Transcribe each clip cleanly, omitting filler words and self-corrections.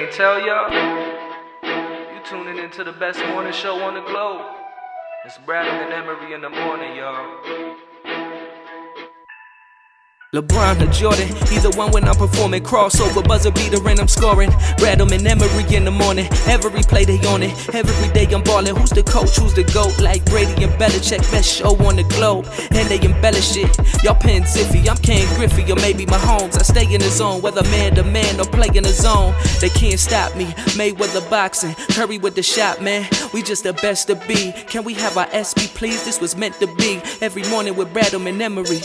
can't tell y'all? You tuning into the best morning show on the globe. It's Brad and Emery in the morning, y'all. LeBron or Jordan, either one when I'm performing. Crossover, buzzer beater and I'm scoring. Bradham and Emery in the morning. Every play they on it, every day I'm ballin'. Who's the coach, who's the GOAT? Like Brady and Belichick, best show on the globe. And they embellish it, y'all pin Ziffy. I'm Ken Griffey or maybe Mahomes. I stay in the zone, whether man to man or play in the zone. They can't stop me, Mayweather boxing. Curry with the shot, man, we just the best to be. Can we have our SP please? This was meant to be. Every morning with Bradham and Emery.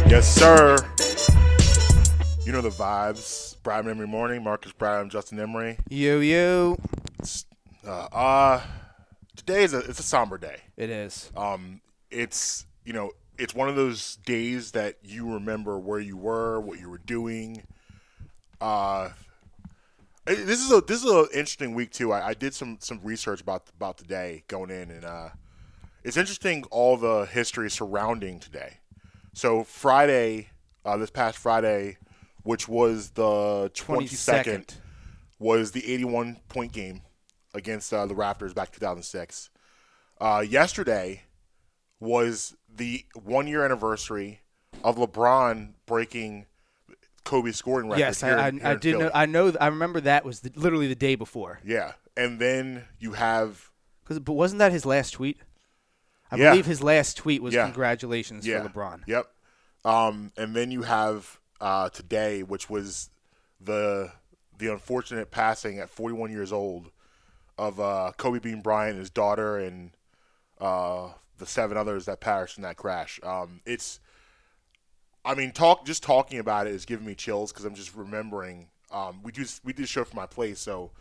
Yes, sir. You know the vibes. Brad Emery morning. Marques, Brad, and Justin Emery. Yo. Today it's a somber day. It is. It's one of those days that you remember where you were, what you were doing. This is an interesting week too. I did some research about today going in, and it's interesting all the history surrounding today. So Friday, this past Friday, which was the 22nd, was the 81-point game against the Raptors back in 2006. Yesterday was the 1-year anniversary of LeBron breaking Kobe's scoring record. Yes, I did know. I remember that was literally the day before. Yeah, and then you have. But wasn't that his last tweet? I believe his last tweet was congratulations for LeBron. Yep. And then you have today, which was the unfortunate passing at 41 years old of Kobe Bryant, his daughter, and the 7 others that perished in that crash. Talking about it is giving me chills because I'm just remembering. We did a show from my place, so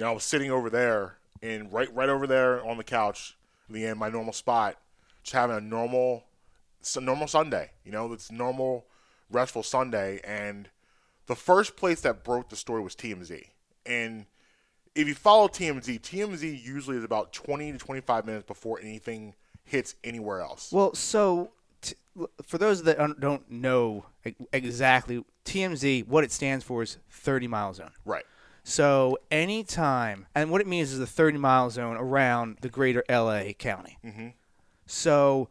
I was sitting over there and right over there on the couch. In my normal spot, just having a normal Sunday. It's normal, restful Sunday. And the first place that broke the story was TMZ. And if you follow TMZ usually is about 20 to 25 minutes before anything hits anywhere else. Well, so for those that don't know exactly, TMZ, what it stands for is 30-mile zone. Right. So anytime, and what it means is the 30-mile zone around the greater L.A. county. Mm-hmm. So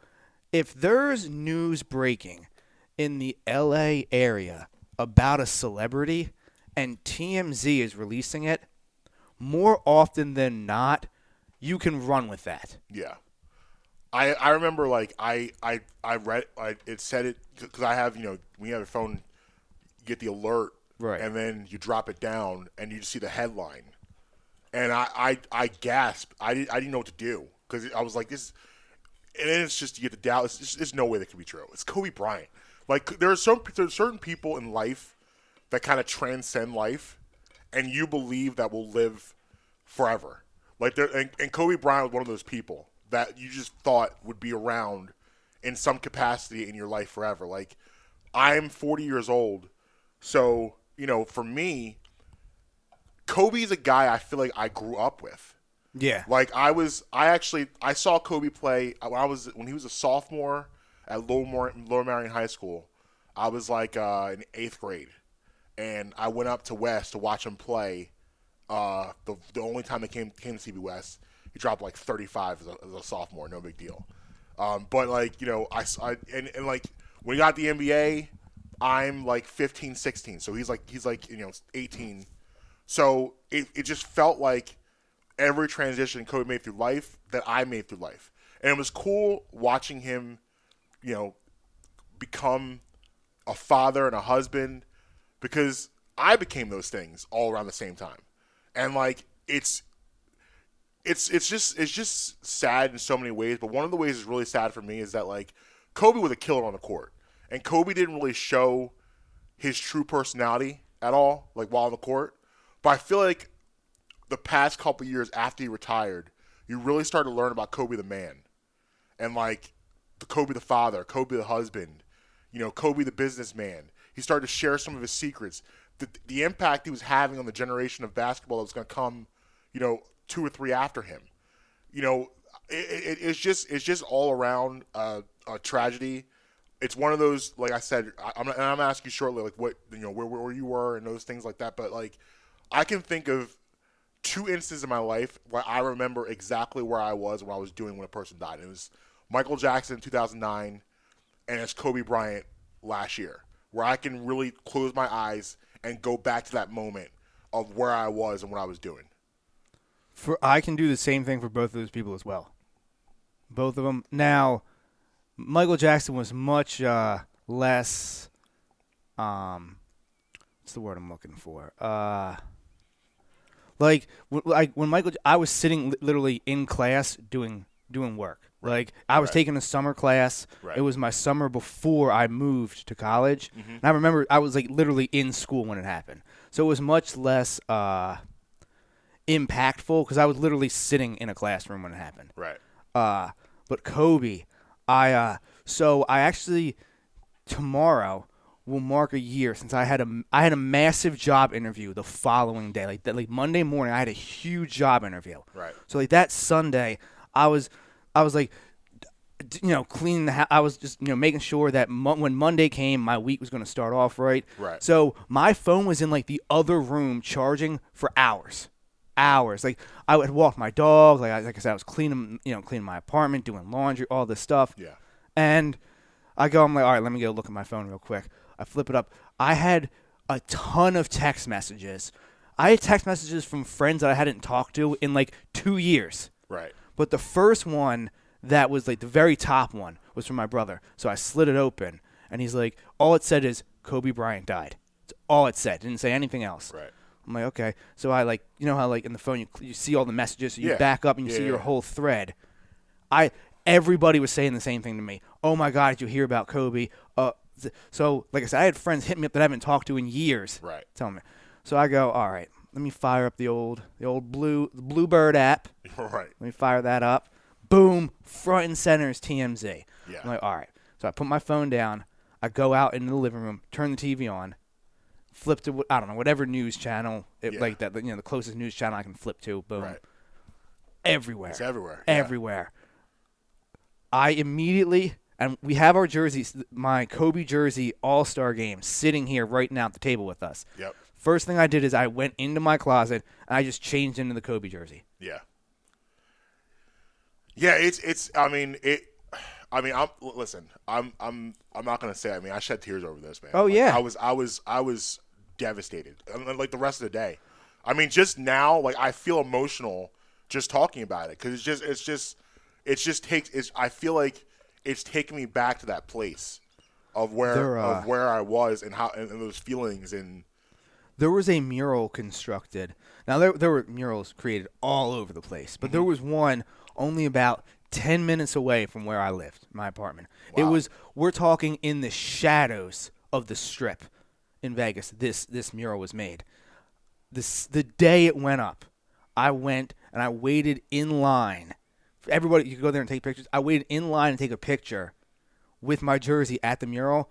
if there's news breaking in the L.A. area about a celebrity and TMZ is releasing it, more often than not, you can run with that. Yeah. I remember, I read, it said it, because I have, when you have your phone, you get the alert. Right. And then you drop it down, and you just see the headline. And I gasped. I didn't know what to do because I was like, this. And then it's just you get the doubt. There's no way that could be true. It's Kobe Bryant. There's certain people in life that kind of transcend life, and you believe that will live forever. And Kobe Bryant was one of those people that you just thought would be around in some capacity in your life forever. I'm 40 years old, so. For me, Kobe's a guy I feel like I grew up with. Yeah. I saw Kobe play when he was a sophomore at Lower Marion High School. I was in 8th grade, and I went up to West to watch him play. The only time they came to CB West, he dropped 35 as a sophomore, no big deal. But when he got the NBA. I'm 15, 16, so he's 18. So it just felt like every transition Kobe made through life that I made through life. And it was cool watching him, become a father and a husband, because I became those things all around the same time. And it's just sad in so many ways, but one of the ways that's really sad for me is that Kobe was a killer on the court. And Kobe didn't really show his true personality at all, while on the court. But I feel like the past couple of years after he retired, you really started to learn about Kobe the man. And, the Kobe the father, Kobe the husband, Kobe the businessman. He started to share some of his secrets. The impact he was having on the generation of basketball that was going to come, 2 or 3 after him. It's just all around a tragedy. It's one of those, like I said, I'm gonna ask you shortly, what where you were and those things like that. But I can think of 2 instances in my life where I remember exactly where I was when I was doing when a person died. It was Michael Jackson in 2009, and it's Kobe Bryant last year, where I can really close my eyes and go back to that moment of where I was and what I was doing. I can do the same thing for both of those people as well. Both of them. Now, Michael Jackson was much less. What's the word I'm looking for? Like when I was sitting literally in class doing work. Right. Like I was Right. taking a summer class. Right. It was my summer before I moved to college, Mm-hmm. and I remember I was like literally in school when it happened. So it was much less impactful because I was literally sitting in a classroom when it happened. Right. But Kobe, I actually tomorrow will mark a year since I had a massive job interview the following day. Like Monday morning, I had a huge job interview. Right. So like that Sunday, I was like, cleaning the house. I was just making sure that when Monday came, my week was going to start off right. Right. So my phone was in like the other room charging for hours. Like I would walk my dog. Like I said, I was cleaning my apartment, doing laundry, all this stuff. Yeah. And I'm like, all right, let me go look at my phone real quick. I flip it up. I had a ton of text messages. I had text messages from friends that I hadn't talked to in like 2 years. Right. But the first one that was like the very top one was from my brother. So I slid it open, and he's like, all it said is Kobe Bryant died. That's all it said. It didn't say anything else. Right. I'm like, okay. So I like, how like in the phone you see all the messages, so you Yeah. back up and you see your whole thread. Everybody was saying the same thing to me. Oh my God, did you hear about Kobe? So like I said, I had friends hit me up that I haven't talked to in years. Right. Tell me. So I go, all right, let me fire up the old Bluebird app. Right. Let me fire that up. Boom, front and center is TMZ. Yeah. I'm like, all right. So I put my phone down. I go out into the living room, turn the TV on, flip to whatever news channel, like that, the closest news channel I can flip to. Boom. Right. Everywhere. It's everywhere. Yeah. Everywhere. I immediately, and we have our jerseys, my Kobe jersey All-Star game sitting here right now at the table with us. Yep. First thing I did is I went into my closet and I just changed into the Kobe jersey. Yeah. Yeah, I'm not gonna say. I mean, I shed tears over this, man. Oh, yeah. I was devastated. Like the rest of the day. I mean, just now, like I feel emotional just talking about it because I feel like it's taking me back to that place of where I was and how and those feelings and. There was a mural constructed. Now, there were murals created all over the place, but there was one only about 10 minutes away from where I lived, my apartment. Wow. We're talking in the shadows of the Strip in Vegas, this mural was made. The day it went up, I went and I waited in line. Everybody, you could go there and take pictures. I waited in line and take a picture with my jersey at the mural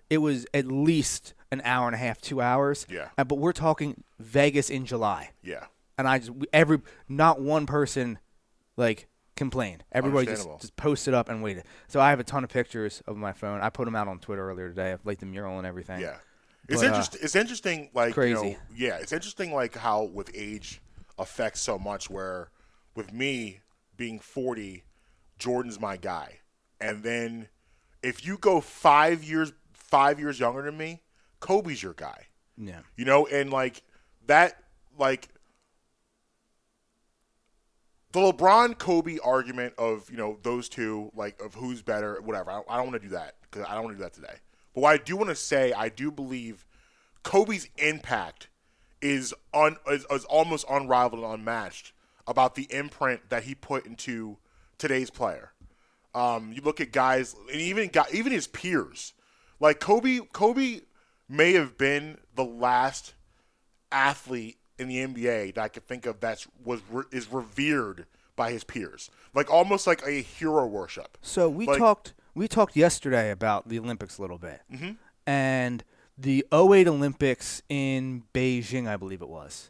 it was at least an hour and a half, 2 hours. Yeah. But we're talking Vegas in July. Yeah. And not one person like complained. Everybody just posted up and waited. So I have a ton of pictures of my phone. I put them out on Twitter earlier today of like the mural and everything. Yeah. It's interesting like crazy. It's interesting like how with age affects so much where with me being 40, Jordan's my guy. And then if you go 5 years younger than me, Kobe's your guy. Yeah. And like that, like the LeBron Kobe argument of, those two, like of who's better, whatever. I don't want to do that because I don't want to do that today. But what I do want to say, I do believe Kobe's impact is almost unrivaled and unmatched about the imprint that he put into today's player. You look at guys, and even his peers. Like Kobe may have been the last athlete in the NBA that I could think of is revered by his peers, like almost like a hero worship. So we talked yesterday about the Olympics a little bit, and the '08 Olympics in Beijing, I believe it was,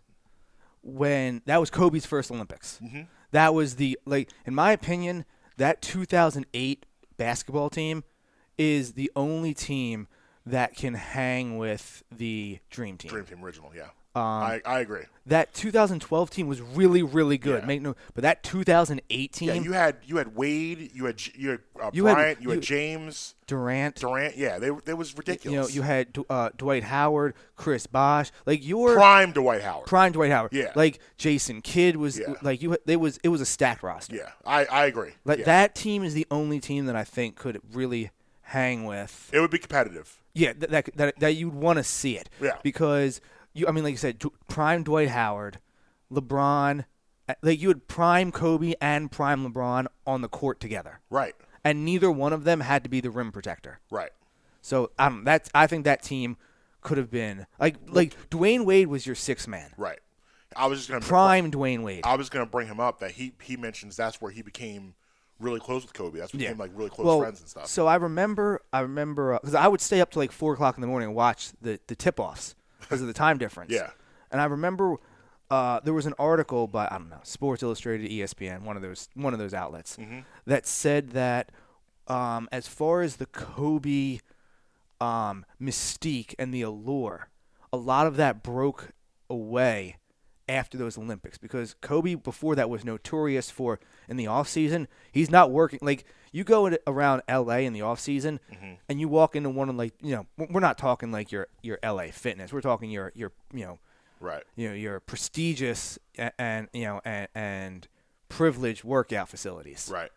when that was Kobe's first Olympics. That was in my opinion, that 2008 basketball team is the only team that can hang with the Dream Team. Dream Team original, yeah. I agree. That 2012 team was really, really good. Yeah. But that 2008 team, Yeah, you had Wade, you had Bryant, you had James, Durant. Yeah, they was ridiculous. You had Dwight Howard, Chris Bosh, like your prime Dwight Howard. Yeah, like Jason Kidd was like you. It was a stacked roster. Yeah, I agree. Like that team is the only team that I think could really hang with. It would be competitive. Yeah, that you'd want to see it. Yeah, because like you said, prime Dwight Howard, LeBron, like you had prime Kobe and prime LeBron on the court together. Right. And neither one of them had to be the rim protector. Right. So I think that team could have been like Dwayne Wade was your sixth man. Right. I was just gonna prime Dwayne Wade. I was gonna bring him up that he mentions that's where he became really close with Kobe. That's when he became like really close friends and stuff. So I remember because I would stay up to like 4 o'clock in the morning and watch the tip-offs because of the time difference. Yeah. And I remember there was an article by Sports Illustrated, ESPN, one of those outlets, that said that as far as the Kobe mystique and the allure, a lot of that broke away after those Olympics because Kobe before that was notorious for in the off season he's not working. Like you go around LA in the off season and you walk into one of we're not talking like your LA Fitness, we're talking your right, your prestigious and privileged workout facilities. Right.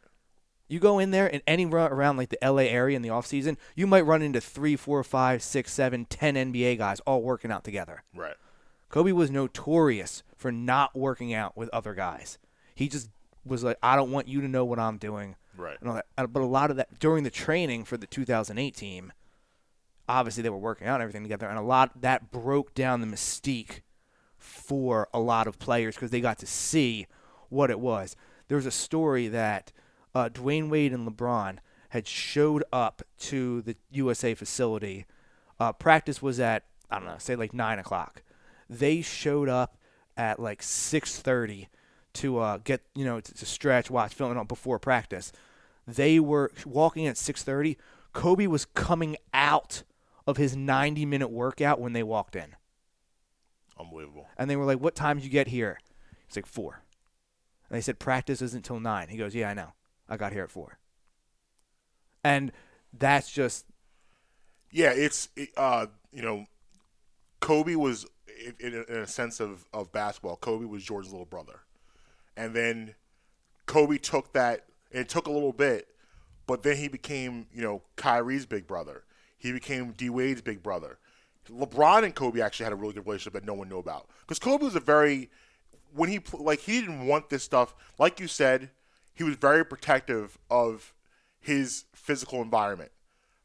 You go in there and anywhere around like the LA area in the off season, you might run into 3, 4, 5, 6, 7, 10 NBA guys all working out together. Right. Kobe was notorious for not working out with other guys. He just was like, I don't want you to know what I'm doing. Right. And all that. But a lot of that during the training for the 2008 team, obviously they were working out and everything together, and a lot that broke down the mystique for a lot of players because they got to see what it was. There was a story that Dwayne Wade and LeBron had showed up to the USA facility. Practice was at, say like 9 o'clock. They showed up at like 6:30 to get to stretch, watch film before practice. They were walking at 6:30. Kobe was coming out of his 90-minute workout when they walked in. Unbelievable. And they were like, "What time did you get here?" He's like 4. And they said practice isn't until 9. He goes, "Yeah, I know. I got here at 4." And that's just Kobe was in a sense of basketball. Kobe was Jordan's little brother, and then Kobe took that. It took a little bit, but then he became Kyrie's big brother. He became D Wade's big brother. LeBron and Kobe actually had a really good relationship that no one knew about because Kobe was he didn't want this stuff. Like you said, he was very protective of his physical environment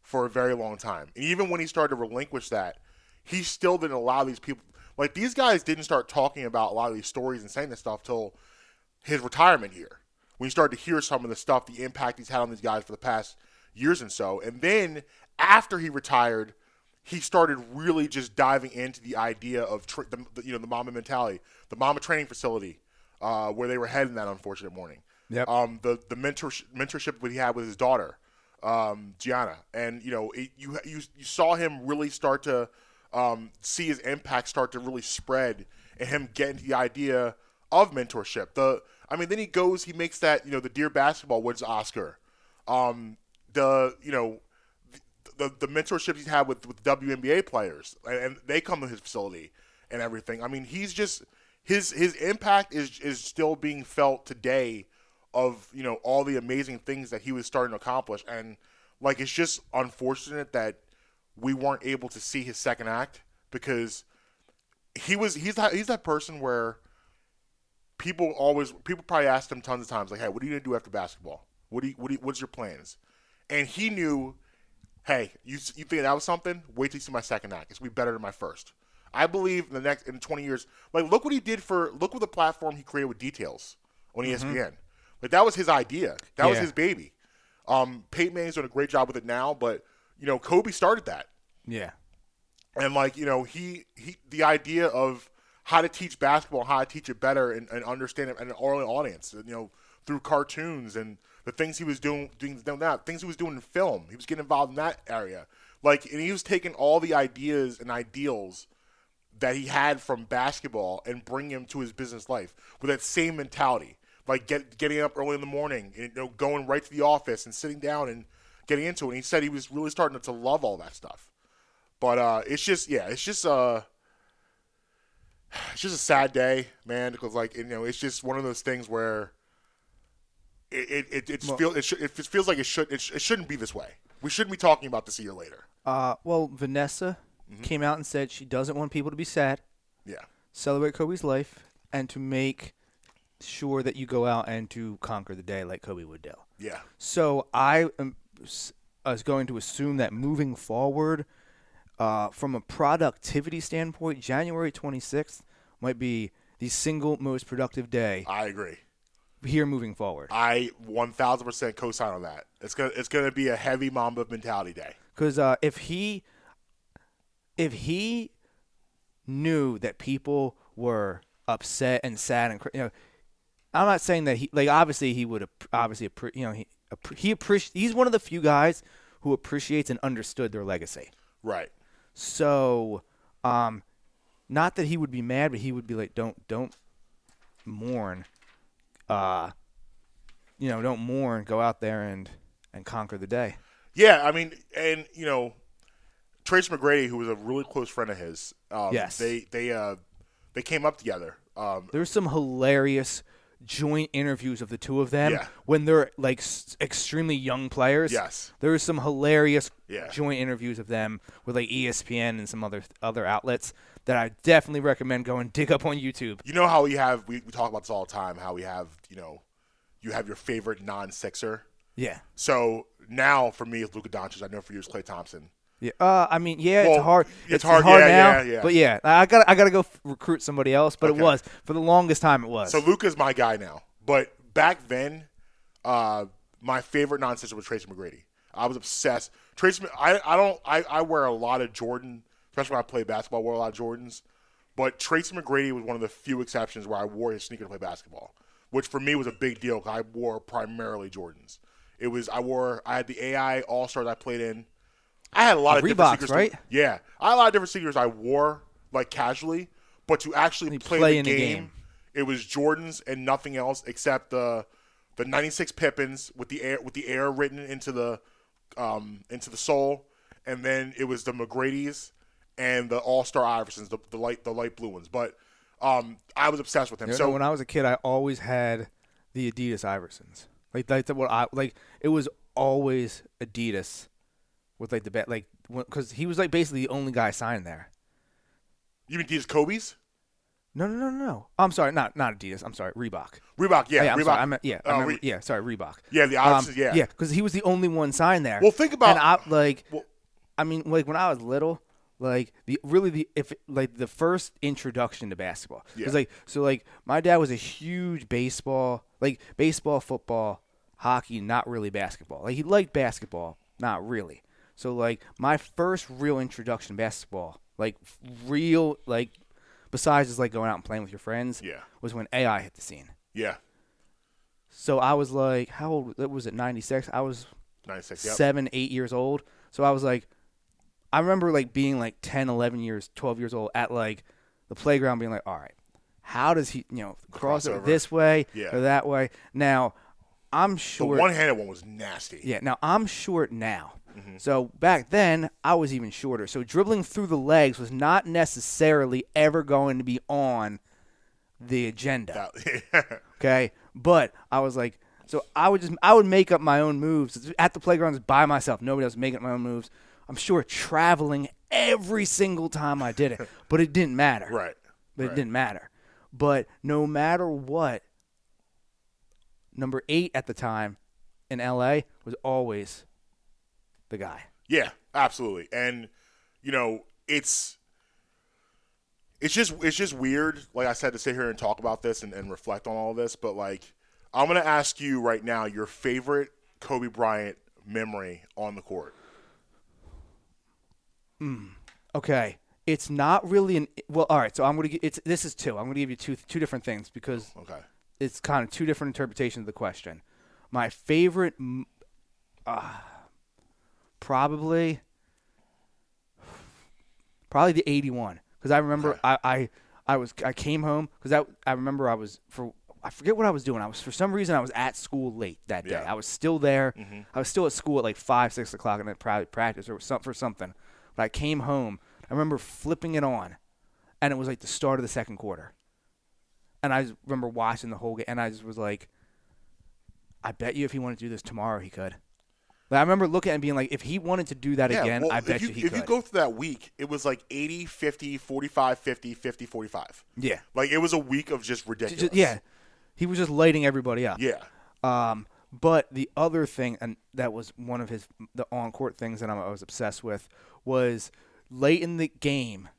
for a very long time, and even when he started to relinquish that, he still didn't allow these people. Like, these guys didn't start talking about a lot of these stories and saying this stuff till his retirement year. When you started to hear some of the stuff, the impact he's had on these guys for the past years and so. And then, after he retired, he started really just diving into the idea of the Mamba mentality, the Mamba training facility, where they were heading that unfortunate morning. Yep. The mentorship that he had with his daughter, Gianna. And, you saw him really start to see his impact start to really spread and him getting to the idea of mentorship. Then he makes that, the Dear Basketball wins Oscar. The mentorship he's had with WNBA players, and they come to his facility and everything. I mean, he's just, his impact is still being felt today of, all the amazing things that he was starting to accomplish. And it's just unfortunate that we weren't able to see his second act because he's that person where people probably asked him tons of times, like, hey, what are you gonna do after basketball? What's your plans? And he knew, hey, you think that was something? Wait till you see my second act. It's gonna be better than my first. I believe in 20 years, look what he did look what the platform he created with Details on ESPN. That was his idea. That was his baby. Peyton Manning's doing a great job with it now, but Kobe started that. Yeah. And the idea of how to teach basketball, how to teach it better and understand it in an oral audience, through cartoons and the things he was doing things he was doing in film. He was getting involved in that area. And he was taking all the ideas and ideals that he had from basketball and bring him to his business life with that same mentality, like getting up early in the morning and going right to the office and sitting down and getting into it. And he said he was really starting to love all that stuff. But it's just a sad day, man, because it's just one of those things where it feels like it shouldn't be this way. We shouldn't be talking about this a year later. Well, Vanessa came out and said she doesn't want people to be sad. Yeah. Celebrate Kobe's life and to make sure that you go out and to conquer the day like Kobe would do. Yeah. So I was going to assume that moving forward, from a productivity standpoint, January 26th might be the single most productive day. I agree. Here moving forward. I 1,000% co-sign on that. It's gonna be a heavy Mamba mentality day. Because if he knew that people were upset and sad and I'm not saying that obviously he would he's one of the few guys who appreciates and understood their legacy. Right. So, not that he would be mad, but he would be like, don't mourn. Don't mourn. Go out there and conquer the day. Yeah, I mean, and Tracy McGrady, who was a really close friend of his. Yes. They came up together. There's some hilarious joint interviews of the two of them when they're extremely young players. Yes. There's some hilarious joint interviews of them with ESPN and some other outlets that I definitely recommend going dig up on YouTube. You know how we talk about this all the time, how we have, you have your favorite non-Sixer. Yeah. So now for me it's Luka Doncic. I know for you it's Klay Thompson. Yeah. It's hard. It's hard now. Yeah. But I gotta go recruit somebody else. But okay. It was for the longest time. It was. So Luka's my guy now. But back then, my favorite non-Sixer was Tracy McGrady. I was obsessed. Tracy, I wear a lot of Jordan, especially when I play basketball. I wear a lot of Jordans. But Tracy McGrady was one of the few exceptions where I wore his sneaker to play basketball, which for me was a big deal because I wore primarily Jordans. I had the AI All-Stars I played in. I had a lot of different sneakers. Right? Yeah. I had a lot of different sneakers I wore casually, but to actually play the game, it was Jordans and nothing else except the 96 Pippins with the air written into the sole, and then it was the McGrady's and the All-Star Iversons, the light blue ones. But I was obsessed with him. So when I was a kid, I always had the Adidas Iversons. It was always Adidas with the bet, because he was basically the only guy signed there. You mean Adidas Kobe's? No. I'm sorry, not Adidas. I'm sorry, Reebok. Reebok, yeah. I'm Reebok. Sorry, Reebok. Yeah, the Iversons, yeah. Yeah, because he was the only one signed there. Well, think about. And when I was little, the first introduction to basketball. Yeah. My dad was a huge baseball, football, hockey, not really basketball. He liked basketball, not really. So my first real introduction to basketball, besides just going out and playing with your friends, was when AI hit the scene. Yeah. So I was how old was it? 96. I was 96. Yep. 7, 8 years old. So I was I remember being 10, 11 years, 12 years old at the playground, being all right, how does he cross it this way or that way? Now I'm short. The one-handed one was nasty. Yeah. Now I'm short now. Mm-hmm. So back then I was even shorter. So dribbling through the legs was not necessarily ever going to be on the agenda. Okay. But I was so I would make up my own moves at the playgrounds by myself. Nobody else was making up my own moves. I'm sure traveling every single time I did it, but it didn't matter. Right. It didn't matter. But no matter what, number 8 at the time in LA was always the guy. Yeah, absolutely. And it's just weird, like I said, to sit here and talk about this and reflect on all this, but I'm going to ask you right now your favorite Kobe Bryant memory on the court. Okay. It's not really all right, so I'm going to this is two. I'm going to give you two different things because it's kind of two different interpretations of the question. My favorite probably the 81 because I remember Okay. I came home because I remember I forget what I was doing. For some reason I was at school late that day. Yeah. I was still there. Mm-hmm. I was still at school at like 5, 6 o'clock, and I'd probably practice or something. But I came home. I remember flipping it on, and it was like the start of the second quarter. And I just remember watching the whole game, and I just was like, I bet you if he wanted to do this tomorrow, he could. Like, I remember looking and being like, if he wanted to do that again, well, I bet he could. If you go through that week, it was like 80, 50, 45, 50, 50, 45. Yeah. Like, it was a week of just ridiculous. Yeah. He was just lighting everybody up. Yeah. But the other thing, and that was one of the on-court things that I was obsessed with, was late in the game,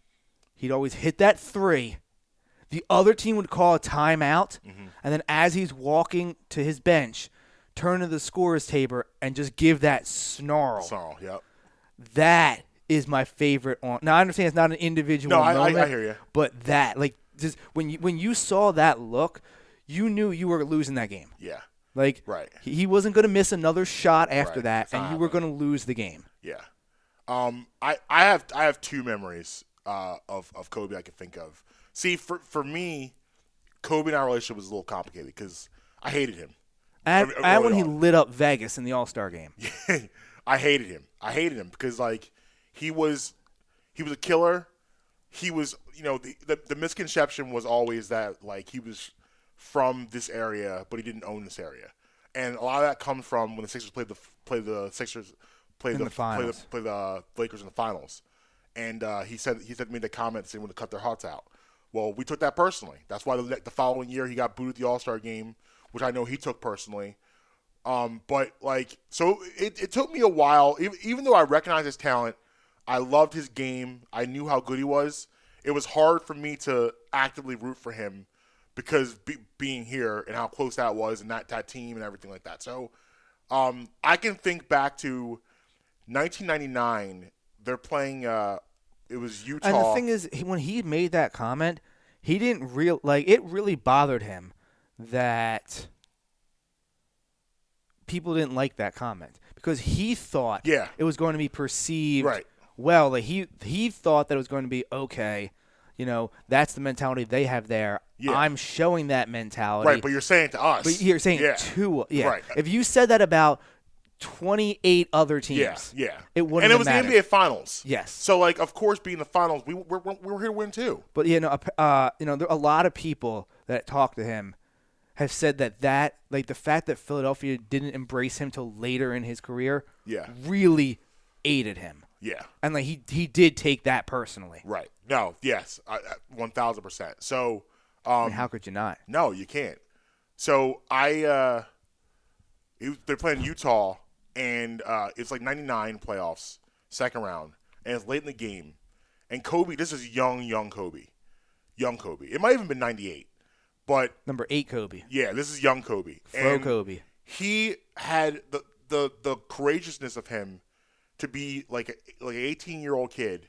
he'd always hit that three. The other team would call a timeout, and then as he's walking to his bench, turn to the scorer's table and just give that snarl. Snarl, yep. That is my favorite. Now, I understand it's not an individual moment. I hear you. But that, like, just when you saw that look, you knew you were losing that game. Yeah. Like, right. he wasn't going to miss another shot after Right. that, It's and not you were going happening. to lose the game. Yeah. I have two memories of Kobe I can think of. See, for me, Kobe and our relationship was a little complicated because I hated him. And Early when he on. lit up Vegas in the All-Star game. I hated him. I hated him because, like, he was a killer. He was, the misconception was always that, like, he was from this area, but he didn't own this area. And a lot of that comes from when the Sixers played the finals. play the Lakers in the finals. And he made the comment saying when to cut their hearts out. Well, we took that personally. That's why the following year he got booed at the All-Star game, which I know he took personally. But, like, so it took me a while. Even though I recognized his talent, I loved his game. I knew how good he was. It was hard for me to actively root for him because being here and how close that was and that team and everything like that. So I can think back to 1999. They're playing it was Utah. And the thing is, when he made that comment, he didn't it really bothered him that people didn't like that comment because he thought it was going to be perceived well. Like he thought that it was going to be okay. That's the mentality they have there. Yeah. I'm showing that mentality. Right, but you're saying it to us. But you're saying Right. If you said that about 28 other teams, it wouldn't. And it was mattered. the NBA Finals. Yes. So, like, of course, being the Finals, we were here to win too. But there are a lot of people that talk to him have said that like the fact that Philadelphia didn't embrace him till later in his career, really aided him. Yeah. And like he did take that personally. Right. No. Yes. 1,000%. So. How could you not? No, you can't. So they're playing Utah, and it's like 99 playoffs, second round, and it's late in the game. And Kobe, this is young Kobe. It might have even been 98, but number 8 Kobe. Yeah, this is young Kobe. Kobe. He had the courageousness of him to be like an 18-year-old kid,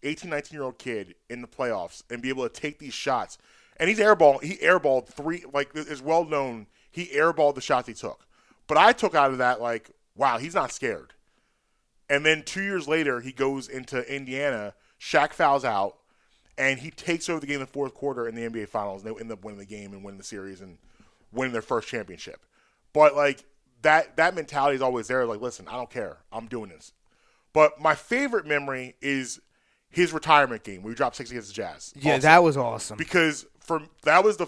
19-year-old kid in the playoffs and be able to take these shots. And he airballed 3, like, it's well known, he airballed the shots he took. But I took out of that, like, wow, he's not scared. And then 2 years later, he goes into Indiana, Shaq fouls out, and he takes over the game in the fourth quarter in the NBA Finals. And they end up winning the game and winning the series and winning their first championship. But, like, that mentality is always there. Like, listen, I don't care. I'm doing this. But my favorite memory is his retirement game where he dropped 6 against the Jazz. Yeah, that was awesome. Because that was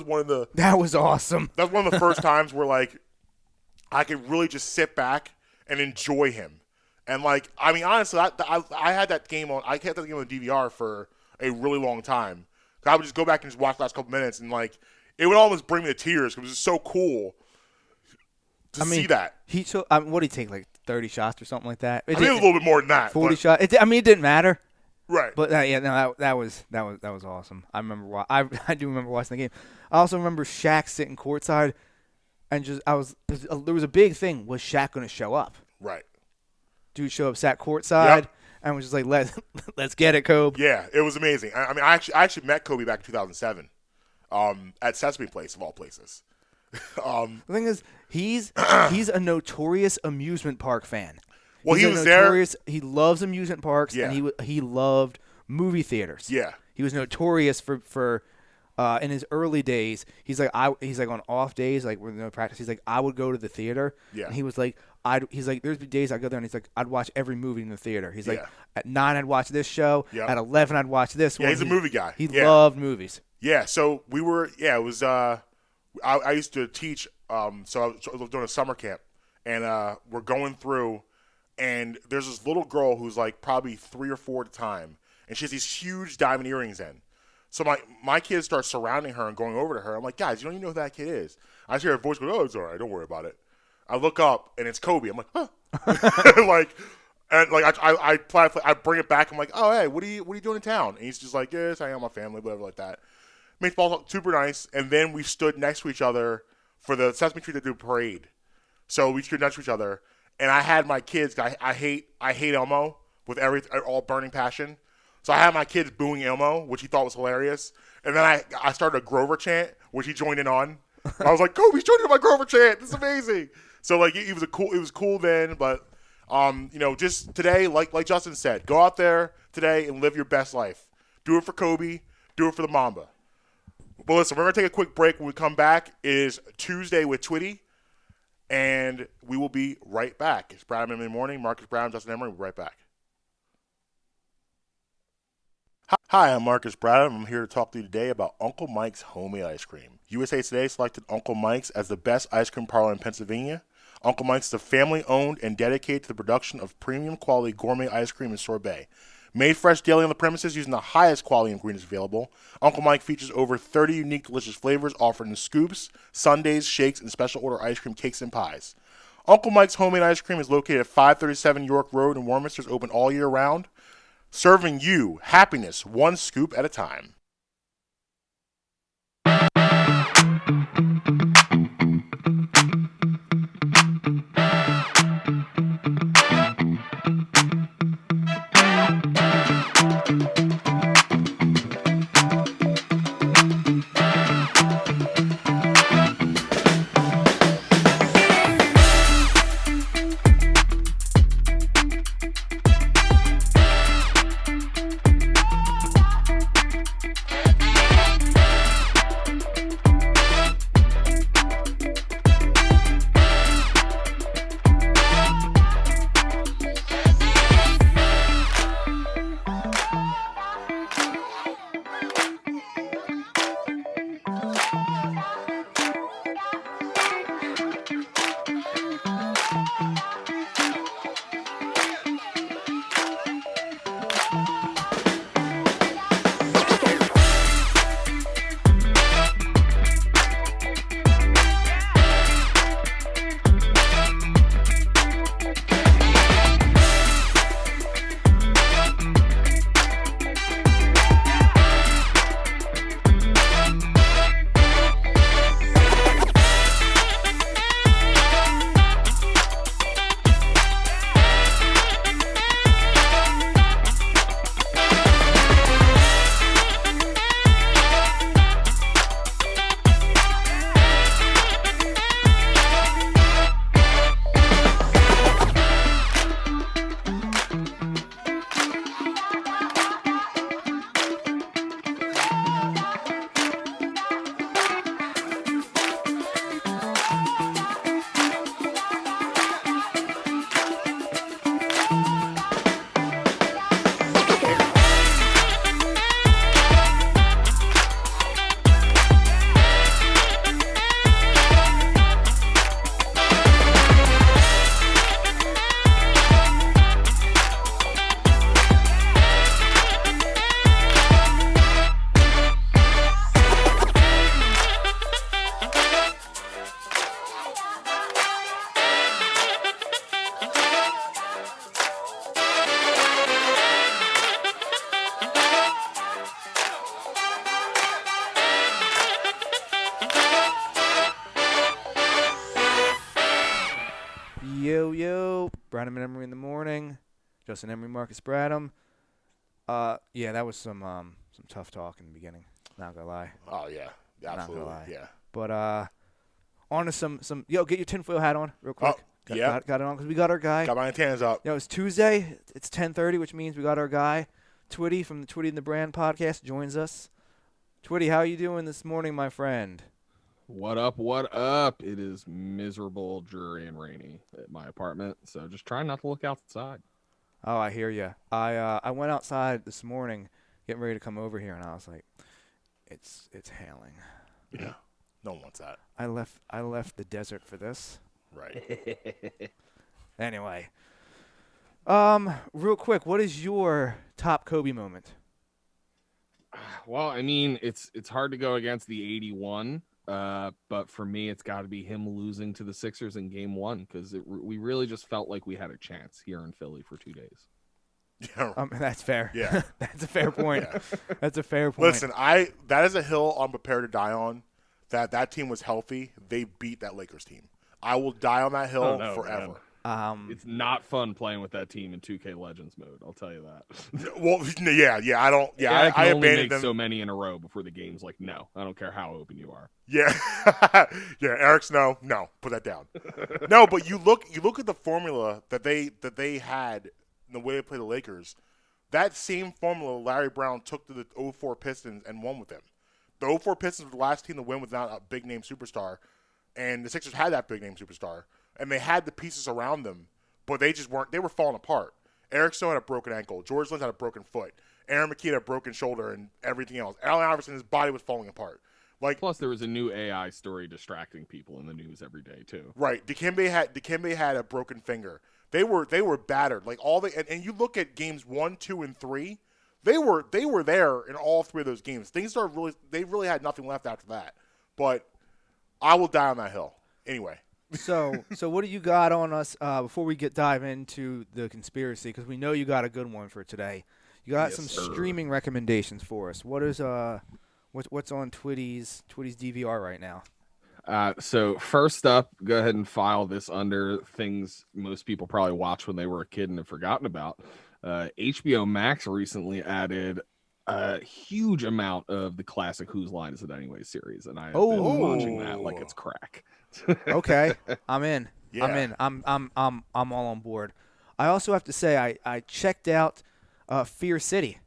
one of the That was awesome. That was one of the first times where, like, I could really just sit back and enjoy him. And, like, I mean, honestly, I had that game on. I kept that game on the DVR for a really long time. I would just go back and just watch the last couple minutes, and, like, it would almost bring me to tears because it was just so cool to see that. He took. what did he take? Like 30 shots or something like that. It was a little bit more than that. 40 shots. It didn't matter. Right. But that was awesome. I remember. I do remember watching the game. I also remember Shaq sitting courtside, and there was a big thing. Was Shaq going to show up? Right. Dude sat courtside and was just like, let's get it, Kobe. Yeah, it was amazing. I mean, I actually met Kobe back in 2007, at Sesame Place of all places. The thing is, he's a notorious amusement park fan. Well, he was there. He loves amusement parks, and he loved movie theaters. Yeah. He was notorious for in his early days. He's like on off days, like with no practice. He's like, I would go to the theater. Yeah. And he was like, he's like, there's days I go there and he's like, I'd watch every movie in the theater. He's like, Yeah. at 9 I'd watch this show. Yep. At 11 I'd watch this one. Yeah, he's a movie guy. He Yeah. loved movies. Yeah, so we were. Yeah, it was. I used to teach. So I was doing a summer camp, and we're going through, and there's this little girl who's like probably 3 or 4 at a time, and she has these huge diamond earrings in. So my kids start surrounding her and going over to her. I'm like, guys, you don't even know who that kid is. I just hear her voice go, oh, it's all right, don't worry about it. I look up and it's Kobe. I'm like, huh. I bring it back. I'm like, oh, hey, what are you doing in town? And he's just like, yes, I am my family, whatever, like that. Makes Paul super nice. And then we stood next to each other for the Sesame Street to do parade. So we stood next to each other, and I had my kids. I hate Elmo with all burning passion. So I had my kids booing Elmo, which he thought was hilarious. And then I started a Grover chant, which he joined in on. I was like, Kobe's joining in my Grover chant. This is amazing. So like it was cool then, but just today, like Justin said, go out there today and live your best life. Do it for Kobe. Do it for the Mamba. But listen, we're going to take a quick break. When we come back, it is Tuesday with Twitty, and we will be right back. It's Brad in the morning. Marques Brown, Justin Emery. We'll be right back. Hi, I'm Marques Brown. I'm here to talk to you today about Uncle Mike's homemade ice cream. USA Today selected Uncle Mike's as the best ice cream parlor in Pennsylvania. Uncle Mike's is a family-owned and dedicated to the production of premium quality gourmet ice cream and sorbet. Made fresh daily on the premises using the highest quality ingredients available, Uncle Mike features over 30 unique delicious flavors offered in scoops, sundaes, shakes, and special order ice cream cakes and pies. Uncle Mike's homemade ice cream is located at 537 York Road in Warminster. It's open all year round, serving you happiness one scoop at a time. Brandon and Emery in the morning. Justin Emery, Marques Bradham. Yeah, that was some tough talk in the beginning. Not gonna lie. Oh yeah, absolutely. Not gonna lie. Yeah. But on to some. Yo, get your tinfoil hat on real quick. Yeah. Got it on because we got our guy. Got my antennas up. It's Tuesday. It's 10:30, which means we got our guy, Twitty from the Twitty and the Brand podcast joins us. Twitty, how are you doing this morning, my friend? What up, what up? It is miserable, dreary, and rainy at my apartment, so just trying not to look outside. Oh, I hear you. I went outside this morning getting ready to come over here, and I was like, it's hailing. Yeah. No one wants that. I left the desert for this. Right. Anyway. Real quick, what is your top Kobe moment? Well, I mean, it's hard to go against the 81, but for me, it's got to be him losing to the Sixers in Game 1, because we really just felt like we had a chance here in Philly for 2 days. Yeah. That's fair. Yeah. That's a fair point. Yeah. That's a fair point. Listen, that is a hill I'm prepared to die on. That team was healthy. They beat that Lakers team. I will die on that hill forever. Man. It's not fun playing with that team in 2K Legends mode. I'll tell you that. Well, yeah. I don't. Yeah, I can only abandoned make them. so many in a row before the game's like, no, I don't care how open you are. Yeah, yeah. Eric's no. Put that down. No, but you look at the formula that they had in the way they play the Lakers. That same formula Larry Brown took to the 04 Pistons and won with them. The 04 Pistons were the last team to win without a big name superstar, and the Sixers had that big name superstar, and they had the pieces around them, but they just weren't. They were falling apart. Eric Stone had a broken ankle. George Lynch had a broken foot. Aaron McKee had a broken shoulder and everything else. Allen Iverson, his body was falling apart. Plus, there was a new AI story distracting people in the news every day too. Right. Dikembe had a broken finger. They were battered. And you look at games 1, 2, and 3. They were there in all 3 of those games. They really had nothing left after that. But I will die on that hill. Anyway. So what do you got on us before we dive into the conspiracy? Because we know you got a good one for today. You got some streaming recommendations for us. What is what's on Twitty's DVR right now? So first up, go ahead and file this under things most people probably watched when they were a kid and have forgotten about. HBO Max recently added a huge amount of the classic Whose Line Is It Anyway series, and I have been watching that like it's crack. Okay, I'm in. Yeah. I'm in. I'm all on board. I also have to say I checked out Fear City.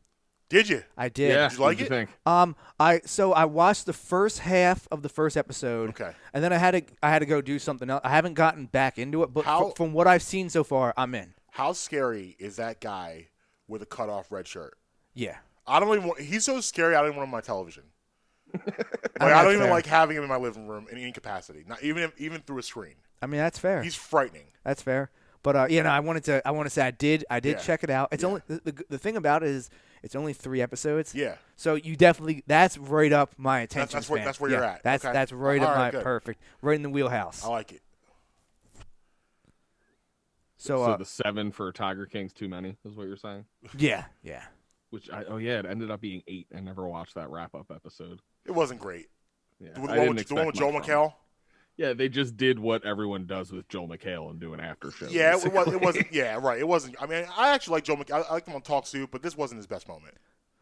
Did you? I did. Yeah, Did you like what'd it? Think? I watched the first half of the first episode. Okay. And then I had to go do something else. I haven't gotten back into it, but from what I've seen so far, I'm in. How scary is that guy with a cut-off red shirt? Yeah. He's so scary, I don't even want him on my television. I don't even like having him in my living room in any capacity, not even through a screen. I mean, that's fair. He's frightening. That's fair. But I want to say I did check it out. It's only the thing about it is it's only 3 episodes. Yeah. So you definitely that's right up my attention span. That's where you're at. That's Okay. that's right All up my good. perfect, right in the wheelhouse. I like it. So the 7 for Tiger King's too many is what you're saying? yeah. Which it ended up being 8. I never watched that wrap-up episode. It wasn't great. Yeah, The one with Joel McHale? Yeah, they just did what everyone does with Joel McHale and do an after show. Yeah, it basically. wasn't. Yeah, right. It wasn't. I mean, I actually like Joel McHale. I liked him on Talk Soup, but this wasn't his best moment.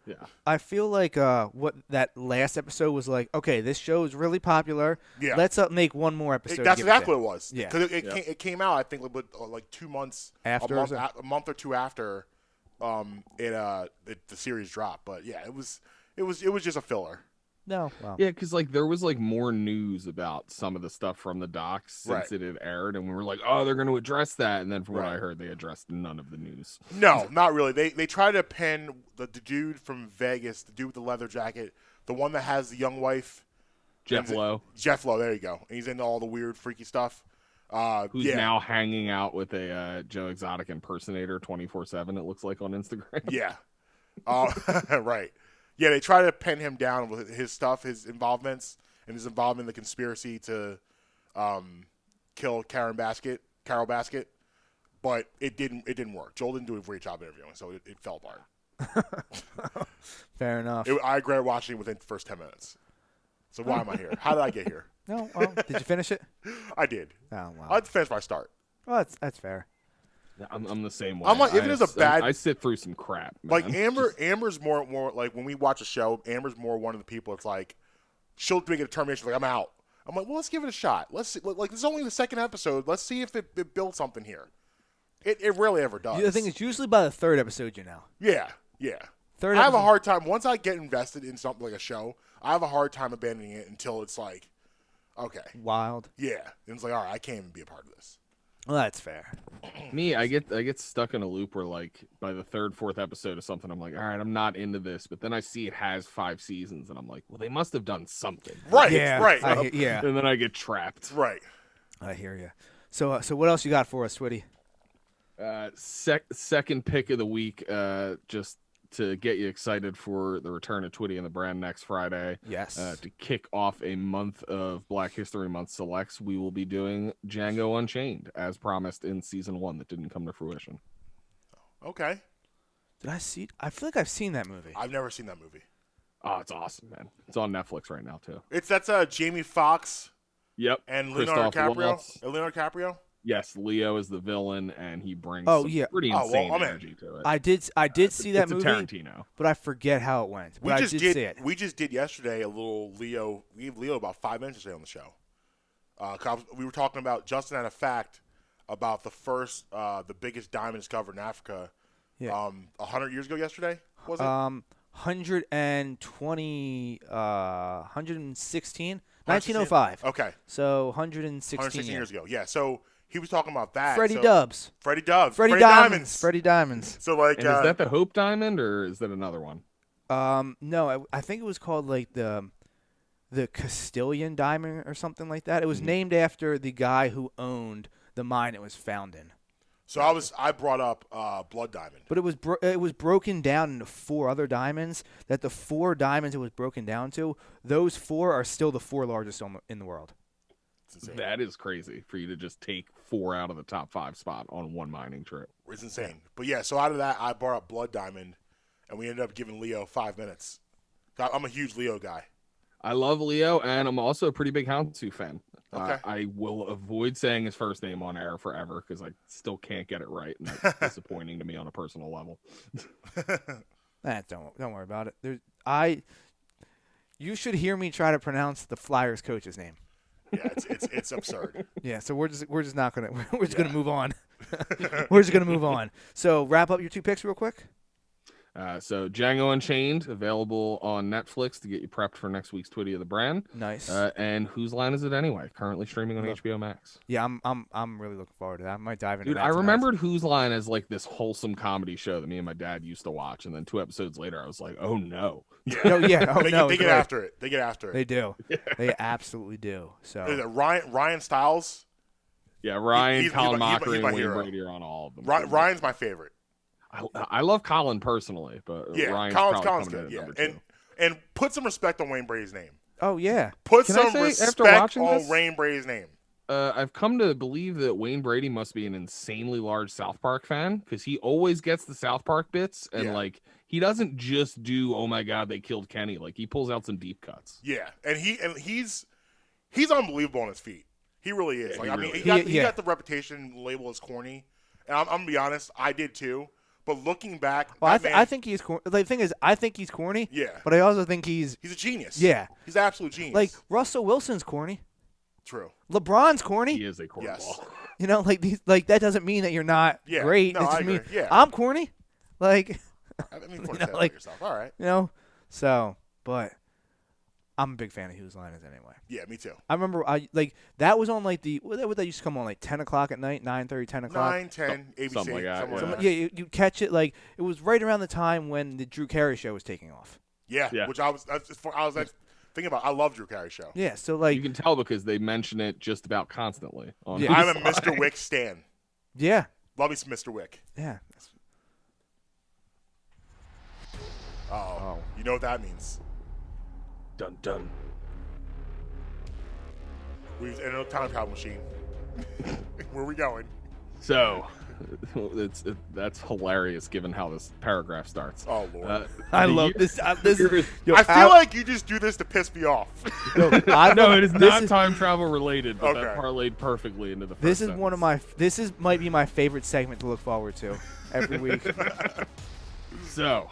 Yeah. I feel like what that last episode was like. Okay, this show is really popular. Yeah. Let's make one more episode. That's exactly what it was. Yeah. Because it came out, I think, like 2 months After, a month or two after, the series dropped. But yeah, it was just a filler. No. Wow. Yeah, because there was more news about some of the stuff from the docs since it had aired, and we were like, oh, they're going to address that. And then from what I heard, they addressed none of the news. No, not really. They try to pin the dude from Vegas, the dude with the leather jacket, the one that has the young wife. Jeff Lowe. Jeff Lowe, there you go. And he's into all the weird, freaky stuff. Who's now hanging out with a Joe Exotic impersonator 24/7, it looks like, on Instagram. Yeah. Right. Yeah, they try to pin him down with his stuff, his involvements, and his involvement in the conspiracy to kill Carol Basket. But it didn't work. Joel didn't do a great job interviewing, so it fell apart. Fair enough. I regret watching it within the first 10 minutes. So why am I here? How did I get here? No. Well, did you finish it? I did. Oh wow. I had to finish my start. Well, that's fair. I'm the same way. I'm like, if it is a bad, I sit through some crap. Man. Like Amber's more like when we watch a show. Amber's more one of the people. It's like she'll make a determination. Like I'm out. I'm like, well, let's give it a shot. Let's see. Like this is only the second episode. Let's see if it builds something here. It rarely ever does. The thing is, usually by the 3rd episode, you know. Yeah. Third I have a episode- hard time once I get invested in something like a show. I have a hard time abandoning it until it's like, okay, Wild. yeah, and it's like, all right, I can't even be a part of this. Well, that's fair. Me, I get stuck in a loop where like by the third, fourth episode of something, I'm like, all right, I'm not into this. But then I see it has 5 seasons, and I'm like, well, they must have done something. Right, Yeah. right, Yeah. And then I get trapped. right. I hear you. So what else you got for us, Twitty? Second pick of the week, just to get you excited for the return of Twitty and the Brand next Friday. Yes. To kick off a month of Black History Month selects, we will be doing Django Unchained, as promised in season 1 that didn't come to fruition. Okay. Did I see? I feel like I've seen that movie. I've never seen that movie. Oh, it's awesome, man. It's on Netflix right now, too. That's Jamie Foxx Yep. and Leonardo Christoph DiCaprio. Waltz. Leonardo DiCaprio. Yes, Leo is the villain, and he brings Oh, some yeah. pretty Oh, well, insane I'm in. energy to it. I did see that it's movie, a Tarantino. but I forget how it went. But I did see it. We just did yesterday a little Leo. We gave Leo about 5 minutes today on the show. 'Cause we were talking about Justin had a fact about the biggest diamond discovered in Africa. Yeah. 100 years ago yesterday was it? 120, 116, 1905. Okay, So 116, 116 years ago. Yeah, so he was talking about that. Freddie so, Dubs. Freddie Dubs. Freddie Diamonds. Freddie Diamonds. So like, And is that the Hope Diamond, or is that another one? No, I think it was called like the Castilian Diamond or something like that. It was named after the guy who owned the mine it was found in. so I brought up Blood Diamond. But it was broken down into 4 other diamonds. That the 4 diamonds it was broken down to, those 4 are still the 4 largest in the world. It's insane. That is crazy for you to just take 4 out of the top 5 spot on one mining trip. It's insane. But yeah, so out of that, I brought up Blood Diamond, and we ended up giving Leo 5 minutes. I'm a huge Leo guy. I love Leo, and I'm also a pretty big Houndstooth fan. Okay. I will avoid saying his first name on air forever because I still can't get it right, and that's disappointing to me on a personal level. Don't worry about it. You should hear me try to pronounce the Flyers coach's name. Yeah, it's absurd. Yeah, so we're just not gonna gonna move on. We're just gonna move on. So wrap up your 2 picks real quick. So Django Unchained, available on Netflix to get you prepped for next week's Twitty of the Brand. Nice. And Whose Line Is It Anyway? Currently streaming on HBO Max. Yeah, I'm really looking forward to that. I might dive into Dude, that. I tonight. remembered Whose Line as like this wholesome comedy show that me and my dad used to watch, and then 2 episodes later, I was like, "Oh no!" Oh yeah. Oh They no. get after it. They get after it. They do. They absolutely do. Is So it Ryan Stiles. Yeah, Ryan, He's Colin my Mockery, and my Wayne hero. Brady are on all of them. Ryan's my favorite. I love Colin personally, but Yeah, Ryan's Colin's probably coming good. in at Yeah, number 2. and put some respect on Wayne Brady's name. oh yeah. Put Can I some say, after respect watching on this- Wayne Brady's name. I've come to believe that Wayne Brady must be an insanely large South Park fan because he always gets the South Park bits, and Yeah. like he doesn't just do "Oh my God, they killed Kenny." Like he pulls out some deep cuts. Yeah, and he's unbelievable on his feet. He really is. Yeah, Like he I mean, really he got the reputation label as corny, and I'm gonna be honest, I did too. But looking back, Well, that I think he's corny. The thing is, I think he's corny. Yeah. But I also think he's he's a genius. Yeah. He's an absolute genius. like Russell Wilson's corny. True. LeBron's corny. He is a cornball. Yes. You know, like that doesn't mean that you're not Yeah. great. No, It I just agree. mean Yeah. I'm corny. Like, I mean, You you know, like- yourself. All right. you know. So, but I'm a big fan of Whose Line Is It Anyway. Yeah, me too. I remember that was on like what that used to come on like 10 o'clock at night, 9:30, 10 o'clock. 9, 10, ABC, Something like that, somewhere yeah. in there. Yeah, you catch it like it was right around the time when the Drew Carey show was taking off. Yeah, Yeah. which I was like, thinking about. I love Drew Carey show. Yeah, so like You can tell because they mention it just about constantly. On Yeah. I'm a Whose Mr. Line. Wick stan. yeah, Love me some Mr. Wick. yeah. Oh, you know what that means? Dun dun. We've in a time travel machine. Where are we going? So, that's hilarious given how this paragraph starts. Oh Lord. I The love year- this. This is. Yo, I feel like you just do this to piss me off. No, it is this not is- time travel related, but that Okay. parlayed perfectly into the first This is one of sentence. my. This is might be my favorite segment to look forward to every week. So,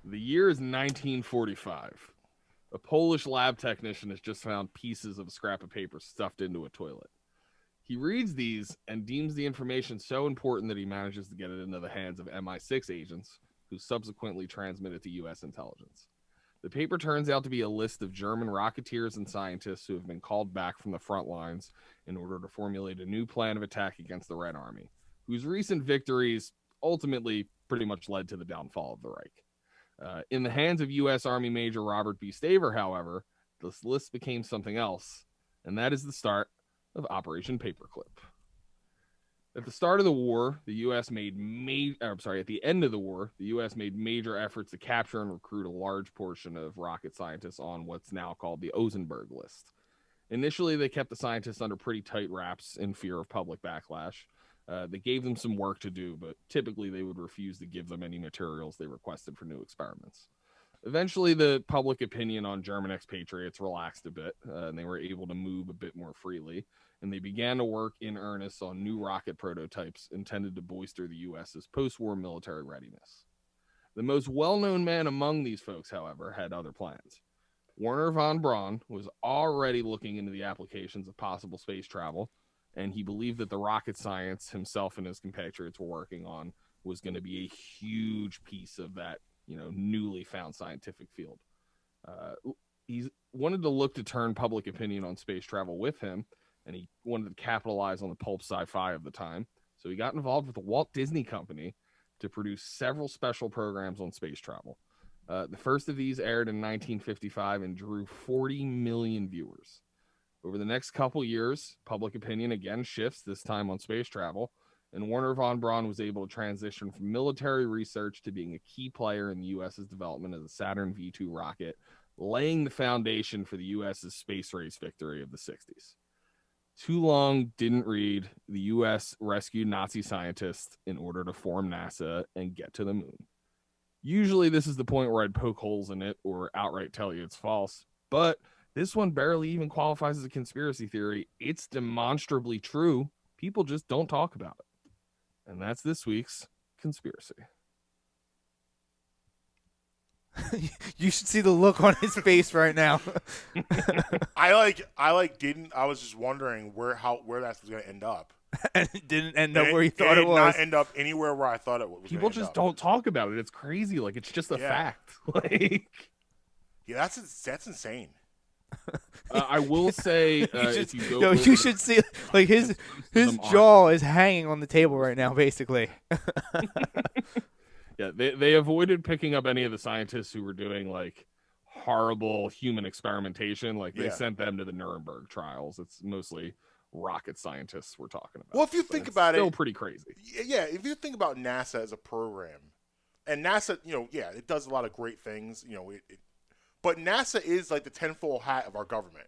the year is 1945. A Polish lab technician has just found pieces of a scrap of paper stuffed into a toilet. He reads these and deems the information so important that he manages to get it into the hands of MI6 agents, who subsequently transmitted to U.S. intelligence. The paper turns out to be a list of German rocketeers and scientists who have been called back from the front lines in order to formulate a new plan of attack against the Red Army, whose recent victories ultimately pretty much led to the downfall of the Reich. In the hands of U.S. Army Major Robert B. Staver, however, this list became something else, and that is the start of Operation Paperclip. At the start of the war, the U.S. at the end of the war, the U.S. made major efforts to capture and recruit a large portion of rocket scientists on what's now called the Ozenberg list. Initially, they kept the scientists under pretty tight wraps in fear of public backlash. They gave them some work to do, but typically they would refuse to give them any materials they requested for new experiments. Eventually, the public opinion on German expatriates relaxed a bit, and they were able to move a bit more freely, and they began to work in earnest on new rocket prototypes intended to bolster the U.S.'s post-war military readiness. The most well-known man among these folks, however, had other plans. Werner von Braun was already looking into the applications of possible space travel, and he believed that the rocket science himself and his compatriots were working on was going to be a huge piece of that, newly found scientific field. He wanted to look to turn public opinion on space travel with him, and he wanted to capitalize on the pulp sci-fi of the time. So he got involved with the Walt Disney Company to produce several special programs on space travel. The first of these aired in 1955 and drew 40 million viewers. Over the next couple years, public opinion again shifts, this time on space travel, and Werner von Braun was able to transition from military research to being a key player in the U.S.'s development of the Saturn V2 rocket, laying the foundation for the U.S.'s space race victory of the 60s. Too long didn't read. The U.S. rescued Nazi scientists in order to form NASA and get to the moon. Usually this is the point where I'd poke holes in it or outright tell you it's false, but this one barely even qualifies as a conspiracy theory. It's demonstrably true. People just don't talk about it. And that's this week's conspiracy. You should see the look on his face right now. I was just wondering where that was going to end up. And it didn't end up where you thought it was. Not end up anywhere where I thought it was. People just don't talk about it. It's crazy. Like, it's just a fact. Like, yeah, that's insane. I will say, you should see, like, his jaw is hanging on the table right now, basically. Yeah, they avoided picking up any of the scientists who were doing like horrible human experimentation. Like they sent them to the Nuremberg trials. It's mostly rocket scientists we're talking about. Well, if you think about it, still pretty crazy. Yeah, if you think about NASA as a program, and NASA, it does a lot of great things. But NASA is like the tinfoil hat of our government,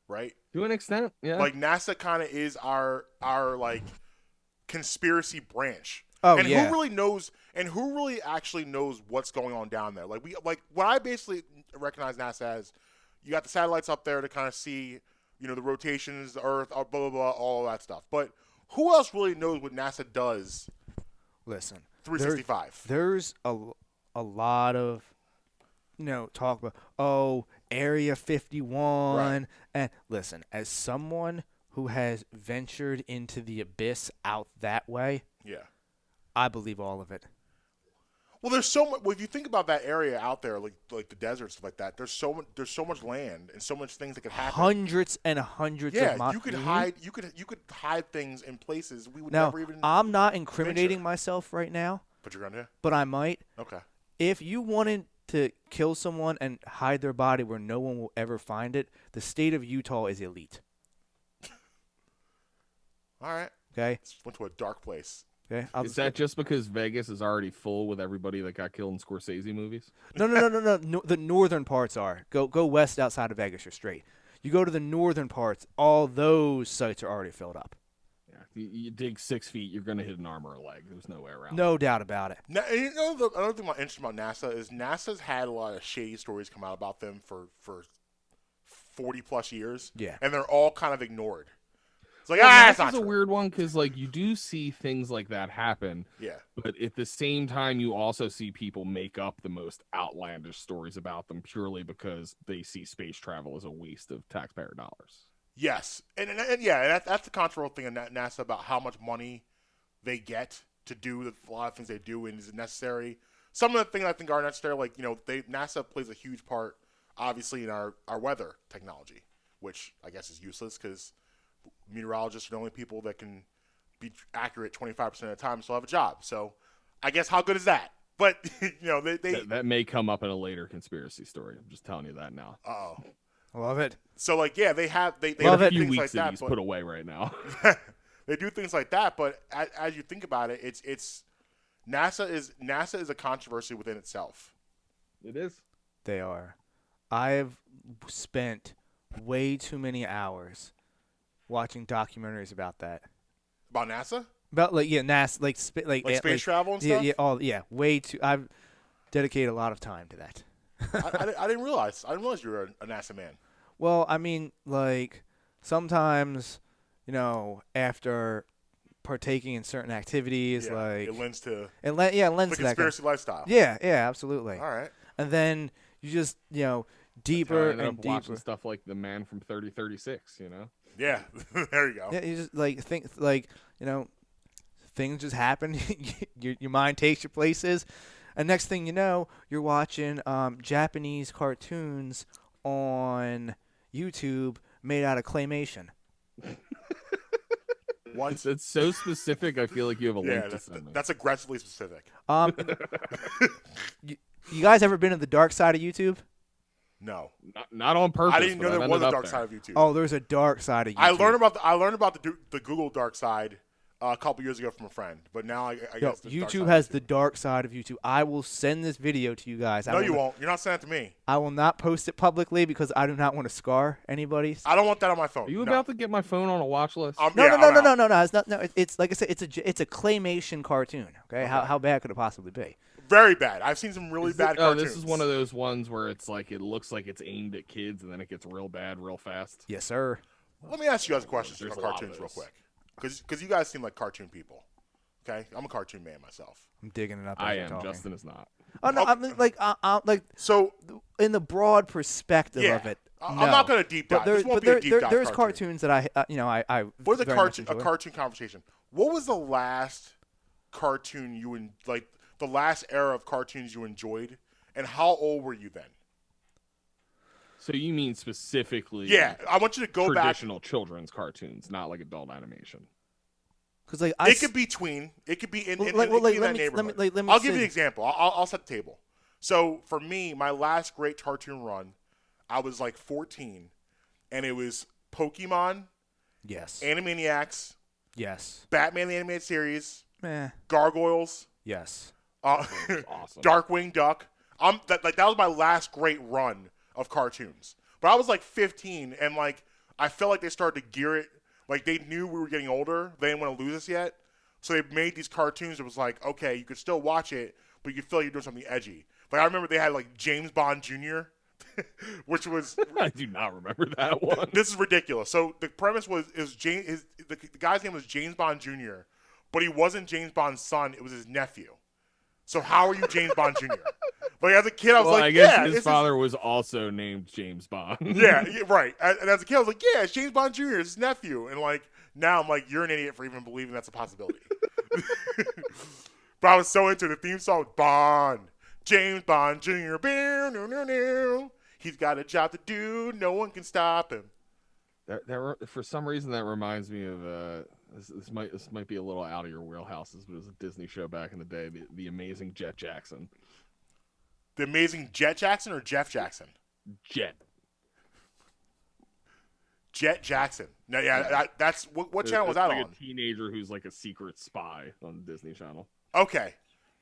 right? To an extent, yeah. Like NASA kind of is our like conspiracy branch. Oh, and yeah. who really knows? And who really actually knows what's going on down there? Like what I basically recognize NASA as, you got the satellites up there to kind of see, the rotations, the Earth, blah blah blah, all of that stuff. But who else really knows what NASA does? Listen, 365. There's a lot of talk about Area 51, right. And listen, as someone who has ventured into the abyss out that way, yeah, I believe all of it. Well, there's so much. Well, if you think about that area out there, like the desert, stuff like that, there's so much land and so much things that could happen. Hundreds and hundreds of miles. You could hide. You could hide things in places we would now, never even. I'm not incriminating myself right now. But you're gonna. But I might. Okay. If you wanted to kill someone and hide their body where no one will ever find it, the state of Utah is elite. All right. Okay. Went to a dark place. Okay. Is that just because Vegas is already full with everybody that got killed in Scorsese movies? No. The northern parts are. Go west outside of Vegas, you're straight. You go to the northern parts, all those sites are already filled up. Yeah. You dig 6 feet, you're going to hit an arm or a leg. There's no way around it. No doubt about it. Now, another thing interesting about NASA is NASA's had a lot of shady stories come out about them for 40 plus years. Yeah. And they're all kind of ignored. It's like, that's not a true. weird one because, like, you do see things like that happen. Yeah. But at the same time, you also see people make up the most outlandish stories about them purely because they see space travel as a waste of taxpayer dollars. Yes. And that's the controversial thing in NASA about how much money they get to do a lot of things they do, and is it necessary? some of the things I think are necessary, like, NASA plays a huge part, obviously, in our weather technology, which I guess is useless because meteorologists are the only people that can be accurate 25% of the time and still have a job. So I guess how good is that? But, that may come up in a later conspiracy story. I'm just telling you that now. Uh-oh. Love it. So, like, yeah, they have a do few things weeks like that that. he's But put away right now. they do things like that, but as you think about it, it's NASA is a controversy within itself. It is. They are. I've spent way too many hours watching documentaries about that. About NASA? About NASA, like space travel and stuff? Way too. I've dedicated a lot of time to that. I didn't realize you were a NASA man. Well, I mean, like sometimes, after partaking in certain activities, like it lends to it lends to the that conspiracy lifestyle. Yeah, absolutely. All right. And then you just deeper and deeper watching stuff like The Man from 3036. Yeah, there you go. Yeah, you just think things just happen. your mind takes you places, and next thing you know, you're watching Japanese cartoons on YouTube made out of claymation. What? It's so specific. I feel like you have a link to that's, something. that's aggressively specific. You guys ever been to the dark side of YouTube? No, not on purpose. I didn't know but there I've was a ended dark up side there. of YouTube. Oh, there's a dark side of YouTube. I learned about the Google dark side a couple years ago from a friend, but now I guess the dark YouTube side has of the dark side of YouTube. I will send this video to you guys. No, you won't. You're not sending it to me. I will not post it publicly because I do not want to scar anybody. I don't want that on my phone. Are you about to get my phone on a watch list? No. It's not. No, it's like I said. It's a claymation cartoon. Okay, how bad could it possibly be? Very bad. I've seen some really bad cartoons. This is one of those ones where it's like it looks like it's aimed at kids and then it gets real bad real fast. Yes, sir. Let me ask you guys a question There's about a lot of cartoons real those. quick, because you guys seem like cartoon people. Okay, I'm a cartoon man myself. I'm digging it up. I as you're am. talking. Justin is not. Oh no, I mean like So in the broad perspective of it. I'm no. not going to deep dive. This won't be a deep dive. There's cartoon. cartoons that I What's a very much enjoy. cartoon conversation? What was the last cartoon you like? The last era of cartoons you enjoyed, and how old were you then? So you mean specifically? Yeah, I want you to go back. Traditional children's cartoons, not like adult animation. Because like It could be tween. It could be in that neighborhood. let me I'll give you an example. I'll set the table. So for me, my last great cartoon run, I was like 14, and it was Pokemon, Yes. Animaniacs, Yes. Batman the Animated Series, Meh. Gargoyles, Yes. Awesome. Darkwing Duck. That was my last great run of cartoons. But I was like 15, and like I felt like they started to gear it. Like they knew we were getting older. They didn't want to lose us yet. So they made these cartoons. It was like, okay, you could still watch it, but you could feel like you're doing something edgy. Like I remember they had like James Bond Jr., which was I do not remember that one. This is ridiculous. So the premise the guy's name was James Bond Jr., but he wasn't James Bond's son. It was his nephew. So how are you James Bond Jr.? Like as a kid, I was like, I guess yeah, his father was also named James Bond. Yeah, right. And as a kid, I was like, yeah, it's James Bond Jr., it's his nephew. And like now I'm like, you're an idiot for even believing that's a possibility. But I was so into the theme song, Bond, James Bond Jr. He's got a job to do. No one can stop him. For some reason, that reminds me of this might be a little out of your wheelhouses, but it was a Disney show back in the day, the Amazing Jet Jackson. The Amazing Jet Jackson or Jeff Jackson? Jet Jackson. No, yeah. That's what channel was that like on? A teenager who's like a secret spy on Disney Channel. Okay.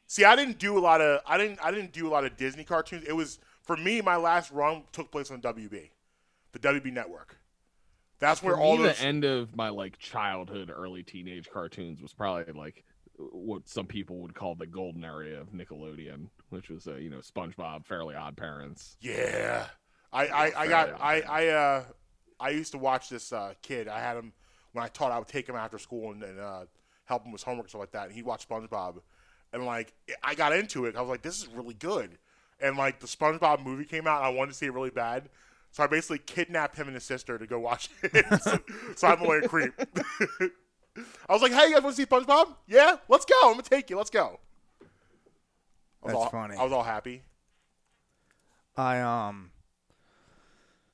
See, I didn't do a lot of Disney cartoons. It was for me. My last run took place on WB, the WB network. That's where all those. The end of my like childhood, early teenage cartoons was probably like what some people would call the golden area of Nickelodeon, which was SpongeBob, Fairly Odd Parents. Yeah, I used to watch this kid. I had him when I taught. I would take him after school and help him with homework and stuff like that. And he'd watch SpongeBob, and like I got into it. I was like, this is really good. And like the SpongeBob movie came out, and I wanted to see it really bad. So I basically kidnapped him and his sister to go watch it. So I'm like a creep. I was like, hey, you guys want to see SpongeBob? Yeah? Let's go. I'm going to take you. Let's go. That's funny. I was all happy.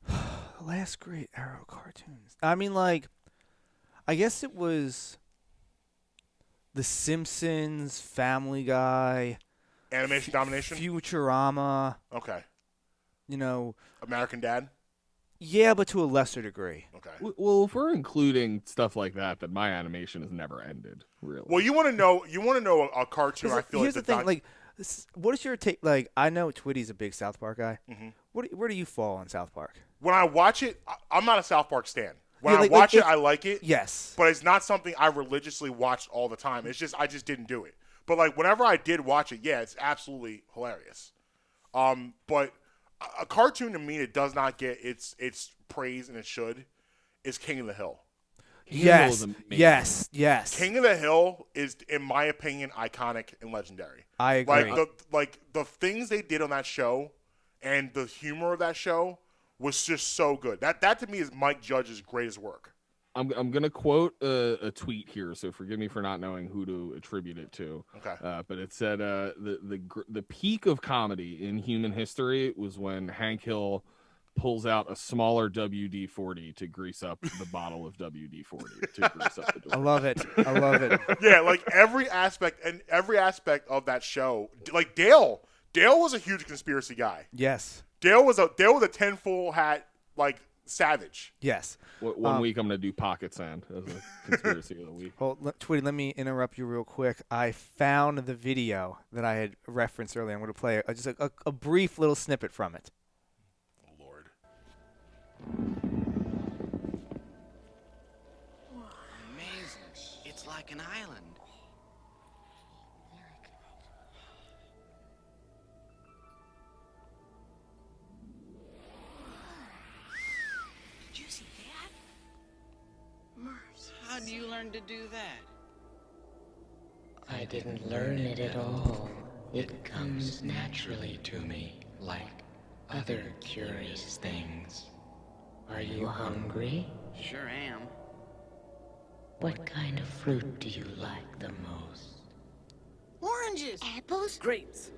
The last great Arrow cartoons. I mean, like, I guess it was The Simpsons, Family Guy, Animation domination. Futurama. Okay. You know. American Dad. Yeah, but to a lesser degree. Okay. Well, if we're including stuff like that, then my animation has never ended. Really. Well, you want to know a cartoon? I feel here's like the thing. Like, what is your take? Like, I know Twitty's a big South Park guy. Mm-hmm. Where do you fall on South Park? When I watch it, I'm not a South Park stan. When Yeah, I watch it, I like it. Yes. But it's not something I religiously watched all the time. It's just I just didn't do it. But like whenever I did watch it, yeah, it's absolutely hilarious. But a cartoon to me that does not get its praise and it should is King of the Hill. Yes. Yes. King of the Hill is, in my opinion, iconic and legendary. I agree. Like the things they did on that show and the humor of that show was just so good. That to me is Mike Judge's greatest work. I'm gonna quote a tweet here, so forgive me for not knowing who to attribute it to. Okay. But it said the peak of comedy in human history was when Hank Hill pulls out a smaller WD-40 to grease up the bottle of WD-40 to grease up the door. I love it. I love it. Yeah, like every aspect of that show. Like Dale was a huge conspiracy guy. Yes. Dale was a tinfoil hat like savage. Yes. One week I'm gonna do pocket sand as a conspiracy of the week. Well, Twitty, let me interrupt you real quick. I found the video that I had referenced earlier. I'm going to play just a brief little snippet from it. Oh, Lord. Amazing. It's like an island. Did you see that? Mars, how do you learn to do that? I didn't learn it at all. It comes naturally to me, like other curious things. Are you hungry? Sure am. What kind of fruit do you like the most? Oranges. Apples? Grapes.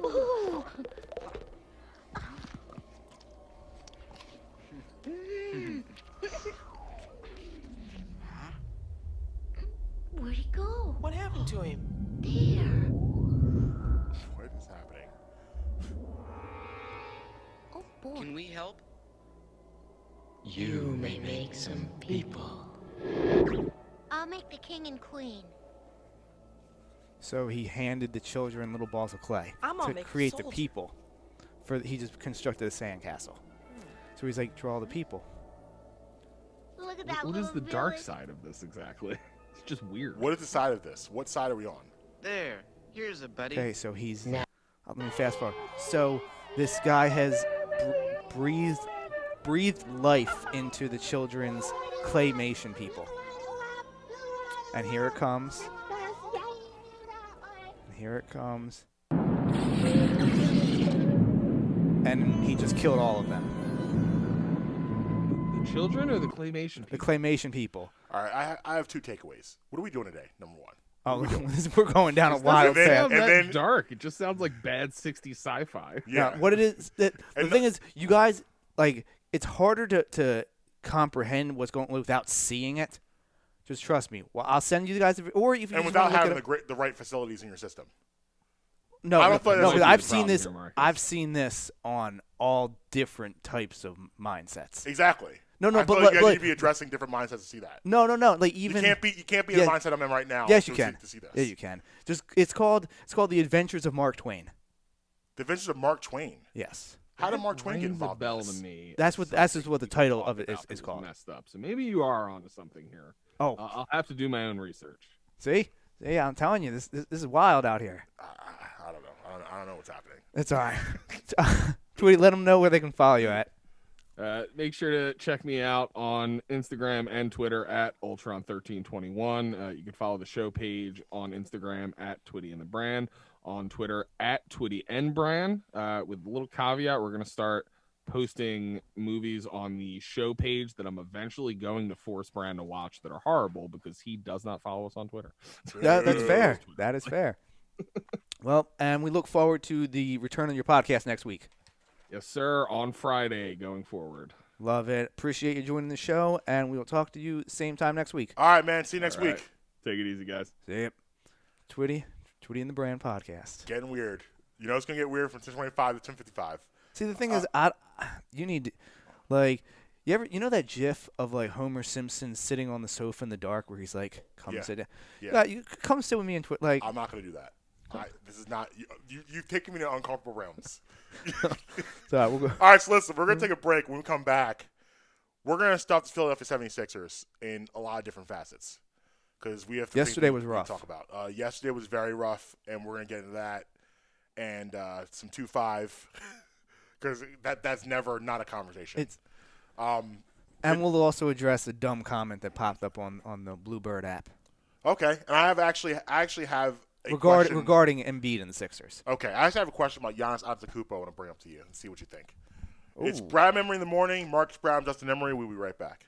Ooh. Where'd he go? What happened to him? There. What is happening? Oh boy. Can we help? You may make some people. I'll make the king and queen. So he handed the children little balls of clay I'm gonna to make a create the soldier. people. He just constructed a sandcastle. So he's like, draw the people. Look at that What little is the dark village. side of this exactly? It's just weird. What is the side of this? What side are we on? There. Here's a buddy. Okay, so he's. Now- Let me fast forward. So this guy has breathed life into the children's claymation people. And here it comes. And here it comes. And he just killed all of them. The children or the claymation The people? claymation people. All right, I have two takeaways. What are we doing today? Number one. Oh, we're going down a It wild doesn't path. sound And that then- dark. It just sounds like bad 60s sci-fi. Yeah. Now, what it is that the And thing is, you guys like it's harder to comprehend what's going on without seeing it. Just trust me. Well, I'll send you guys, or if you And just without wanna look having it the right facilities in your system. no, I no, don't think no, that's because a I've huge seen problem this. here, Marcus. I've seen this on all different types of mindsets. Exactly. No, I but feel like you but- need to be addressing different mindsets to see that. no. Like even You can't be in yeah. the mindset I'm in right now. yes, to you can. See this. Yeah, you can. Just it's called The Adventures of Mark Twain. The Adventures of Mark Twain. Yes, How did Mark Twain get Rings a involved? bell in to this? me. that's what the title of it About is that was called. Messed up. So maybe you are onto something here. Oh, I'll have to do my own research. see, I'm telling you, this is wild out here. I don't know. I don't know what's happening. It's all right. Tweety, let them know where they can follow you at. Make sure to check me out on Instagram and Twitter at Ultron1321. You can follow the show page on Instagram at Twitty and the Brand, on Twitter at Twitty and Brand. With a little caveat, we're going to start posting movies on the show page that I'm eventually going to force Brand to watch that are horrible because he does not follow us on Twitter. That's fair. That is fair. Well, and we look forward to the return of your podcast next week. Yes, sir. On Friday going forward. Love it. Appreciate you joining the show, and we will talk to you same time next week. All right, man. See you next All right. week. Take it easy, guys. See ya. Twitty and the Brand podcast. Getting weird. You know it's gonna get weird from 10:25 to 10:55. See, the thing is, you need to, like, you know that GIF of like Homer Simpson sitting on the sofa in the dark where he's like, "Come sit down." Yeah. You come sit with me and like. I'm not gonna do that. This is not you've taken me to uncomfortable realms. So we'll go. All right, so listen, we're gonna take a break. When we come back, we're gonna stuff the Philadelphia 76ers in a lot of different facets because we have. Yesterday was rough. To talk about. Yesterday was very rough, and we're gonna get into that and some 2-5 because that's never not a conversation. It's. And we'll also address a dumb comment that popped up on the Bluebird app. Okay, and I actually have a regarding Embiid and the Sixers. Okay, I actually have a question about Giannis Antetokounmpo I want to bring up to you and see what you think. Ooh. It's Brad Emery in the morning, Marques Brown, Justin Emery. We'll be right back.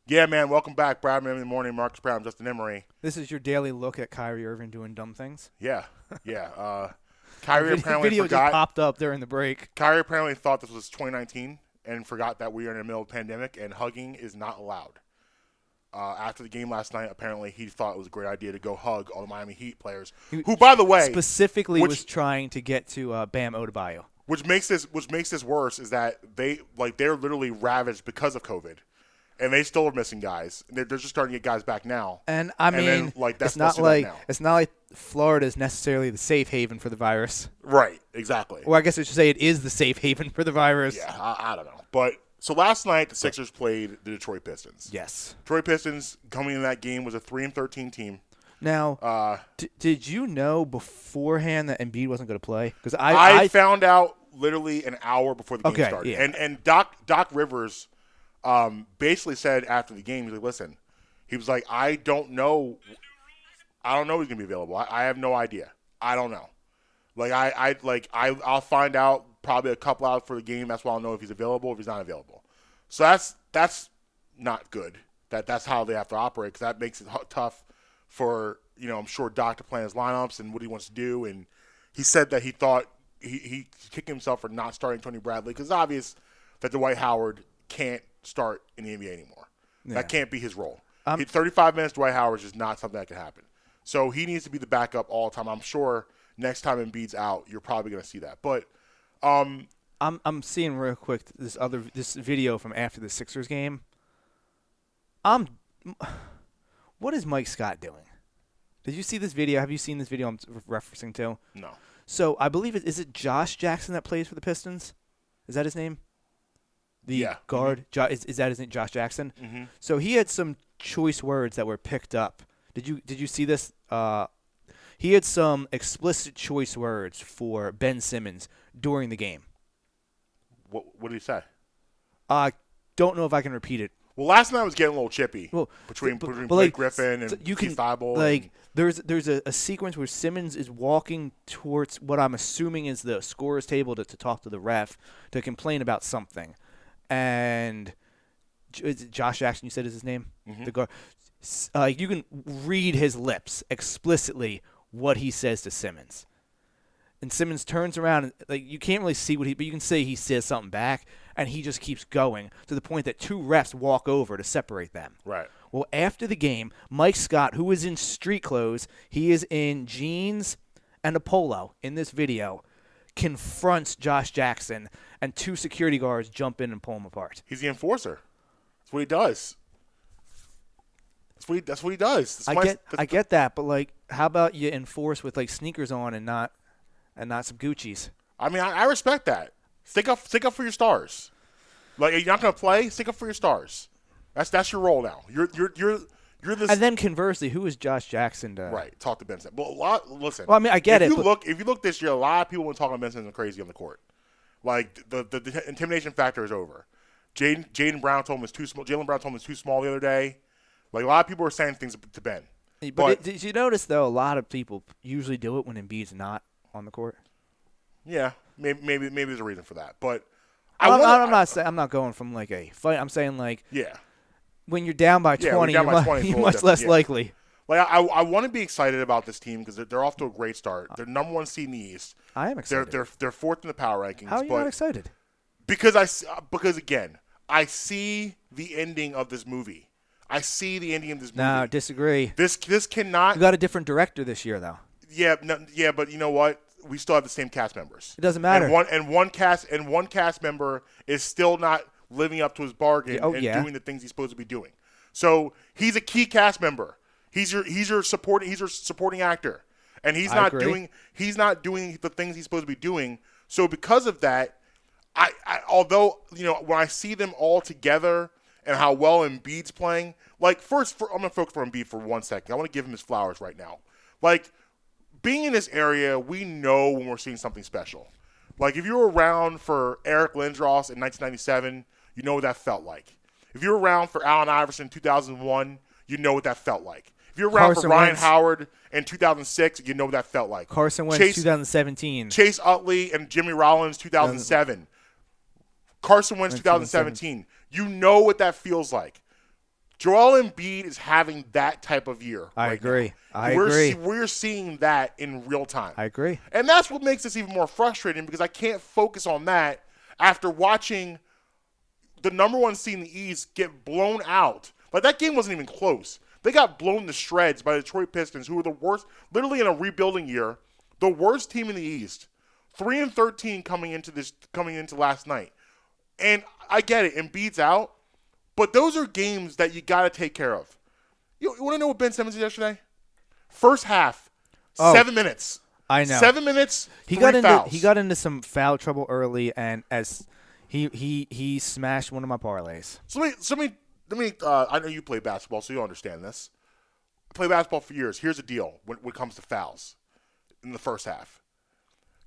Yeah, man. Welcome back, Brad Emery in the morning, Marques Brown, Justin Emery. This is your daily look at Kyrie Irving doing dumb things. Yeah. Kyrie apparently video forgot. just popped up during the break. Kyrie apparently thought this was 2019 and forgot that we are in the middle of a pandemic and hugging is not allowed. After the game last night, apparently he thought it was a great idea to go hug all the Miami Heat players, who, by the way, specifically was trying to get to Bam Adebayo. Which makes this worse is that they're literally ravaged because of COVID. And they still are missing guys. They're just starting to get guys back now. And I mean, it's not like Florida is necessarily the safe haven for the virus. Right, exactly. Or I guess I should say it is the safe haven for the virus. Yeah, I don't know. But so last night the Sixers played the Detroit Pistons. Yes. Detroit Pistons coming in that game was a 3-13 team. Now, did you know beforehand that Embiid wasn't going to play? Because I found out literally an hour before the game started. Yeah. And Doc Rivers basically said after the game, he's like, listen, he was like, I don't know he's gonna be available. I have no idea. I don't know. I'll find out probably a couple hours for the game. That's why I'll know if he's available or if he's not available. So that's not good. That's how they have to operate because that makes it tough for I'm sure Doc to plan his lineups and what he wants to do. And he said that he thought he kicked himself for not starting Tony Bradley because it's obvious that Dwight Howard can't start in the NBA anymore. Yeah. That can't be his role. 35 minutes, Dwight Howard is just not something that can happen. So he needs to be the backup all the time. I'm sure next time Embiid's out, you're probably going to see that. But I'm seeing real quick this video from after the Sixers game. What is Mike Scott doing? Did you see this video? Have you seen this video I'm referencing to? No. So I believe is it Josh Jackson that plays for the Pistons? Is that his name? The guard. Mm-hmm. Is that his name? Josh Jackson. Mm-hmm. So he had some choice words that were picked up. Did you see this? He had some explicit choice words for Ben Simmons during the game. What did he say? I don't know if I can repeat it. Well, last night I was getting a little chippy between Blake Griffin and Keith Thibault. There's a sequence where Simmons is walking towards what I'm assuming is the scorer's table to talk to the ref to complain about something. And is it Josh Jackson, you said is his name? Mm-hmm. The guard. You can read his lips explicitly what he says to Simmons. And Simmons turns around, and you can't really see but you can say he says something back, and he just keeps going to the point that two refs walk over to separate them. Right. Well, after the game, Mike Scott, who is in street clothes, he is in jeans and a polo in this video, confronts Josh Jackson, and two security guards jump in and pull him apart. He's the enforcer. That's what he does. That's what he does. I get that, but how about you enforce with sneakers on and not some Gucci's? I mean, I respect that. Stick up for your stars. You're not gonna play. Stick up for your stars. That's your role now. You're this. And then conversely, who is Josh Jackson to? Right. Talk to Ben Simmons. Listen. Well, I mean, I get it. If you look this year, a lot of people were talking about Ben Simmons crazy on the court. The intimidation factor is over. Jaylen Brown told him it's too small. Jaylen Brown told him it's too small the other day. A lot of people were saying things to Ben. But did you notice though? A lot of people usually do it when Embiid's not on the court. Yeah, maybe there's a reason for that. But I'm not going from a fight. I'm saying when you're down by 20, you're much less likely. I want to be excited about this team because they're off to a great start. They're number one seed in the East. I am excited. They're fourth in the power rankings. How are you not excited? Because again, I see the ending of this movie. No, disagree. This cannot. You got a different director this year, though. Yeah, but you know what? We still have the same cast members. It doesn't matter. And one cast member is still not living up to his bargain doing the things he's supposed to be doing. So he's a key cast member. He's your supporting actor, and he's not doing the things he's supposed to be doing. So because of that, although when I see them all together and how well Embiid's playing, I'm gonna focus on Embiid for 1 second. I want to give him his flowers right now. Being in this area, we know when we're seeing something special. If you were around for Eric Lindros in 1997, you know what that felt like. If you were around for Allen Iverson in 2001, you know what that felt like. If you're around for Ryan Howard in 2006, you know what that felt like. Carson Wentz 2017. Chase Utley and Jimmy Rollins 2007. Carson Wentz 2017. You know what that feels like. Joel Embiid is having that type of year. I agree. We're seeing that in real time. I agree. And that's what makes this even more frustrating because I can't focus on that after watching the number one seed in the East get blown out. That game wasn't even close. They got blown to shreds by the Detroit Pistons, who were the worst, literally in a rebuilding year, the worst team in the East. 3-13 coming into last night. And I get it, Embiid's out. But those are games that you got to take care of. You want to know what Ben Simmons did yesterday? First half, 7 minutes. I know. 7 minutes, he fouls. He got into some foul trouble early, and as he smashed one of my parlays. So let me. I know you play basketball, so you understand this. I play basketball for years. Here's the deal when it comes to fouls in the first half.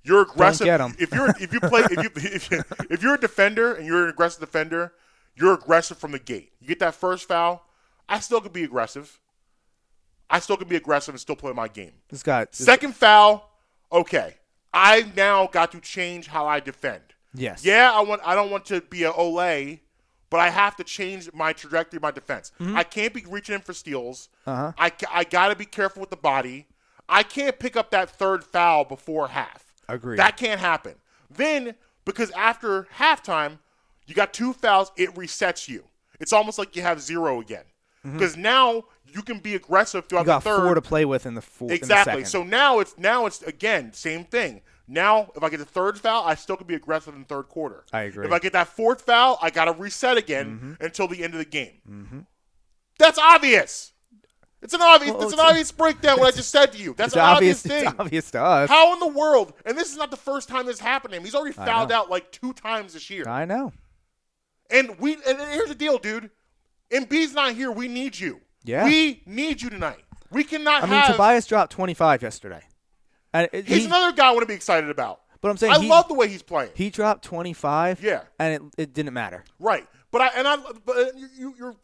You're aggressive. Don't get 'em. If you're a defender and you're an aggressive defender, you're aggressive from the gate. You get that first foul, I still could be aggressive. And still play my game. Second foul, okay. I now got to change how I defend. Yes. Yeah, I don't want to be an Olay but I have to change my trajectory of my defense. I can't be reaching in for steals. I got to be careful with the body. I can't pick up that third foul before half. Agreed. That can't happen. Then, because after halftime, you got 2 fouls, it resets you. It's almost like you have 0 again. Because now you can be aggressive throughout You got the third. 4 to play with in the fourth. Exactly. In the So second. now it's again same thing. Now if I get the third foul, I still can be aggressive in the third quarter. I agree. If I get that fourth foul, I got to reset again until the end of the game. That's obvious. It's an obvious breakdown what I just said to you. That's It's an obvious obvious. thing. It's obvious to us. How in the world? And this is not the first time this happened to him. He's already fouled know. out like 2 times this year. I know. And here's the deal, dude. Embiid's not here. We need you. Yeah. We need you tonight. We cannot I mean, Tobias dropped 25 yesterday. And He's another guy I want to be excited about. But I'm saying I love the way he's playing. He dropped 25. Yeah. And it didn't matter. Right. But you're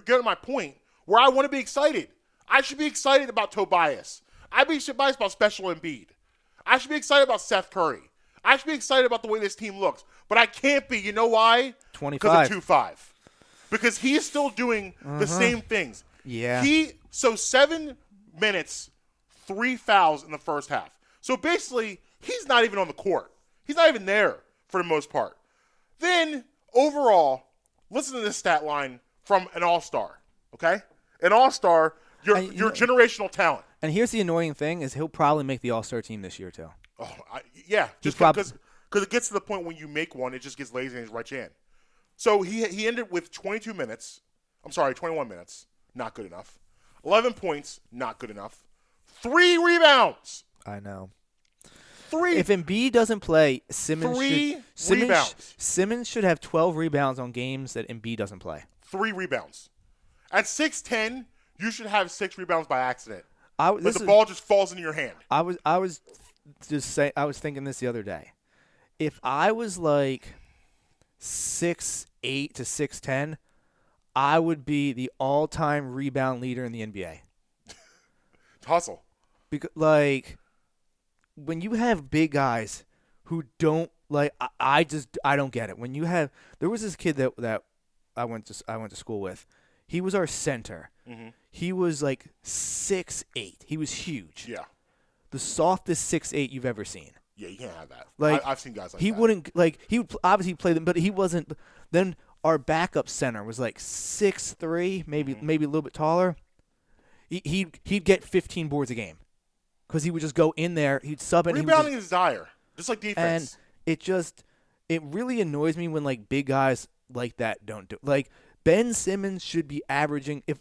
getting my point where I want to be excited. I should be excited about Tobias. I should be excited about Special Embiid. I should be excited about Seth Curry. I should be excited about the way this team looks. But I can't be. You know why? 25. Because of 2-5. Because he's still doing the same things. Yeah. 7 minutes, 3 fouls in the first half. So basically, he's not even on the court. He's not even there for the most part. Then, overall, listen to this stat line from an all-star, okay? An all-star, your generational talent. And here's the annoying thing is he'll probably make the All-Star team this year too. Oh, yeah, just because it gets to the point when you make one, it just gets lazy and it's right in. So he ended with 21 minutes. Not good enough. 11 points, not good enough. 3 rebounds. I know. 3. If Embiid doesn't play, Simmons rebounds. Simmons should have 12 rebounds on games that Embiid doesn't play. 3 rebounds. At 6'10", you should have 6 rebounds by accident. But This the is- ball just falls into your hand. I was thinking this the other day. If I was like 6'8" to 6'10", I would be the all-time rebound leader in the NBA. Hustle. Because like when you have big guys who don't like, I don't get it. When you have, there was this kid that I went to school with. He was our center. He was like 6'8". He was huge. Yeah. The softest 6'8" you've ever seen. Yeah, you can't have that. Like I've seen guys like he that. wouldn't like he would obviously play them, but he wasn't. Then our backup center was like 6'3", maybe a little bit taller. He'd get 15 boards a game because he would just go in there. He'd sub it. Rebounding is dire, just like defense. And it really annoys me when like big guys like that don't do. Like Ben Simmons should be averaging if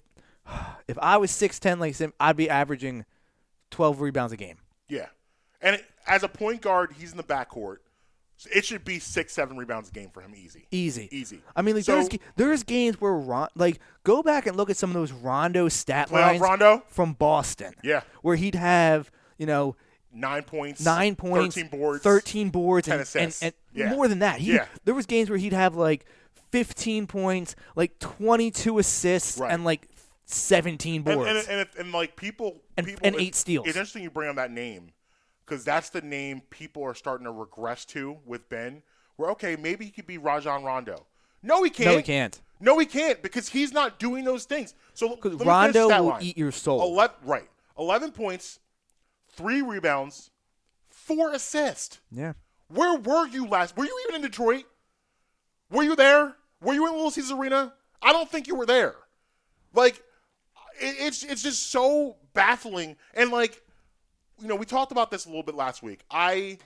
I was 6'10" like Simmons, I'd be averaging 12 rebounds a game. Yeah. And as a point guard, he's in the backcourt. So it should be 6-7 rebounds a game for him easy. Easy. I mean, like So- there's games where go back and look at some of those Rondo stat Playoff lines Rondo? from Boston. Yeah. Where he'd have 9 points. 9 points, 13 boards. 10 and assists. and Yeah. more than that. There was games where he'd have like 15 points, like 22 assists, Right. and like 17 boards. And like people And it's- 8 steals. It's interesting you bring on that name because that's the name people are starting to regress to with Ben. Where okay, maybe he could be Rajon Rondo. No, he can't. No, he can't. No, he can't because he's not doing those things. So Because let me Rondo finish that will line. eat your soul. 11 points, 3 rebounds, 4 assists. Yeah. Where were you last? Were you even in Detroit? Were you there? Were you in Little Caesars Arena? I don't think you were there. Like, it's just so baffling. And like, we talked about this a little bit last week. I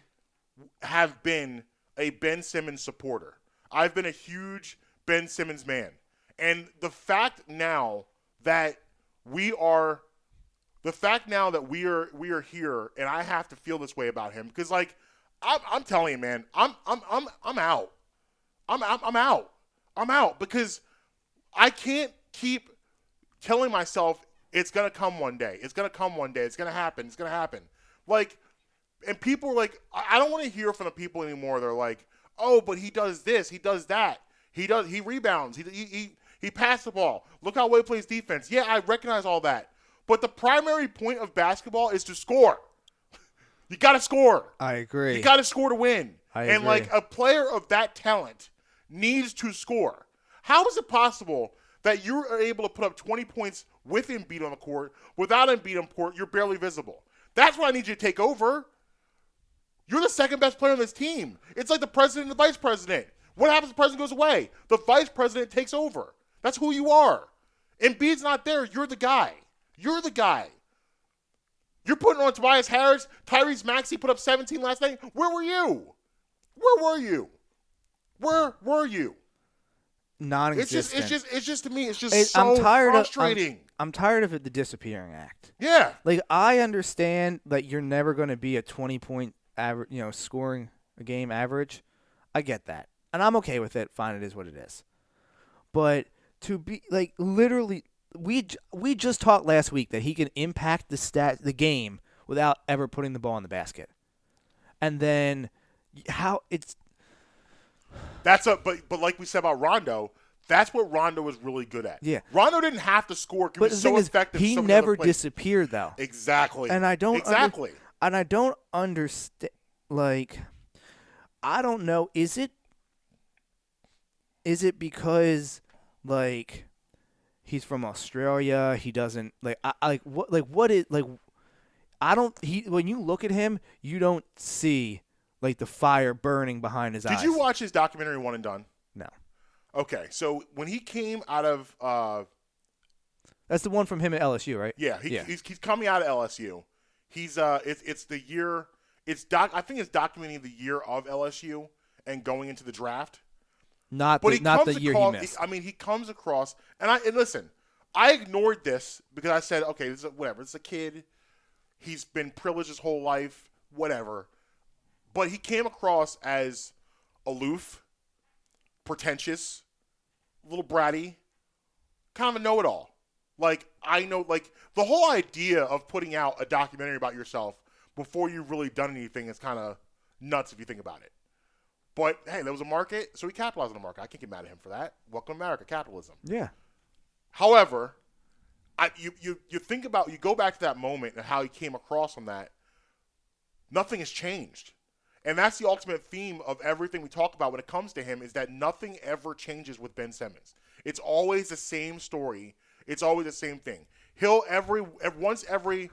have been a Ben Simmons supporter. I've been a huge Ben Simmons man. And the fact now that we are here and I have to feel this way about him because like I'm telling you, man, I'm out. I'm out because I can't keep telling myself it's going to come one day. It's going to come one day. It's going to happen. It's going to happen. Like, and people are like, I don't want to hear from the people anymore. They're like, oh, but he does this. He does that. He rebounds. He passed the ball. Look how well he plays defense. Yeah, I recognize all that. But the primary point of basketball is to score. You got to score. I agree. You got to score to win. I and agree. like a player of that talent needs to score. How is it possible that you are able to put up 20 points with Embiid on the court? Without Embiid on court, you're barely visible. That's what I need you to take over. You're the second best player on this team. It's like the president and the vice president. What happens if the president goes away? The vice president takes over. That's who you are. Embiid's not there. You're the guy. You're the guy. You're putting on Tobias Harris. Tyrese Maxey put up 17 last night. Where were you? Where were you? Where were you? Non-existent. It's just to me, it's just so frustrating. I'm tired of the disappearing act. Yeah. Like, I understand that you're never going to be a 20-point average, scoring a game average. I get that. And I'm okay with it. Fine, it is what it is. But to be, like, literally, we just talked last week that he can impact the game without ever putting the ball in the basket. And then but like we said about Rondo, that's what Rondo was really good at. Yeah. Rondo didn't have to score. He But was the thing so is, effective. he so many never other plays. disappeared, though. Exactly. And I don't exactly. I don't understand. Like, I don't know. Is it because, like, he's from Australia? He doesn't when you look at him, you don't see like the fire burning behind his eyes. Did you watch his documentary One and Done? No. Okay, so when he came out of That's the one from him at LSU, right? Yeah, he's coming out of LSU. He's it's the year I think it's documenting the year of LSU and going into the draft. Not the year he missed. He comes across and listen, I ignored this because I said, okay, this is whatever. It's a kid. He's been privileged his whole life, whatever. But he came across as aloof, pretentious, a little bratty, kind of a know-it-all. Like, I know, like, the whole idea of putting out a documentary about yourself before you've really done anything is kind of nuts if you think about it. But, hey, there was a market, so he capitalized on the market. I can't get mad at him for that. Welcome to America, capitalism. Yeah. However, you think about, you go back to that moment and how he came across on that, nothing has changed. And that's the ultimate theme of everything we talk about when it comes to him, is that nothing ever changes with Ben Simmons. It's always the same story. It's always the same thing. He'll once every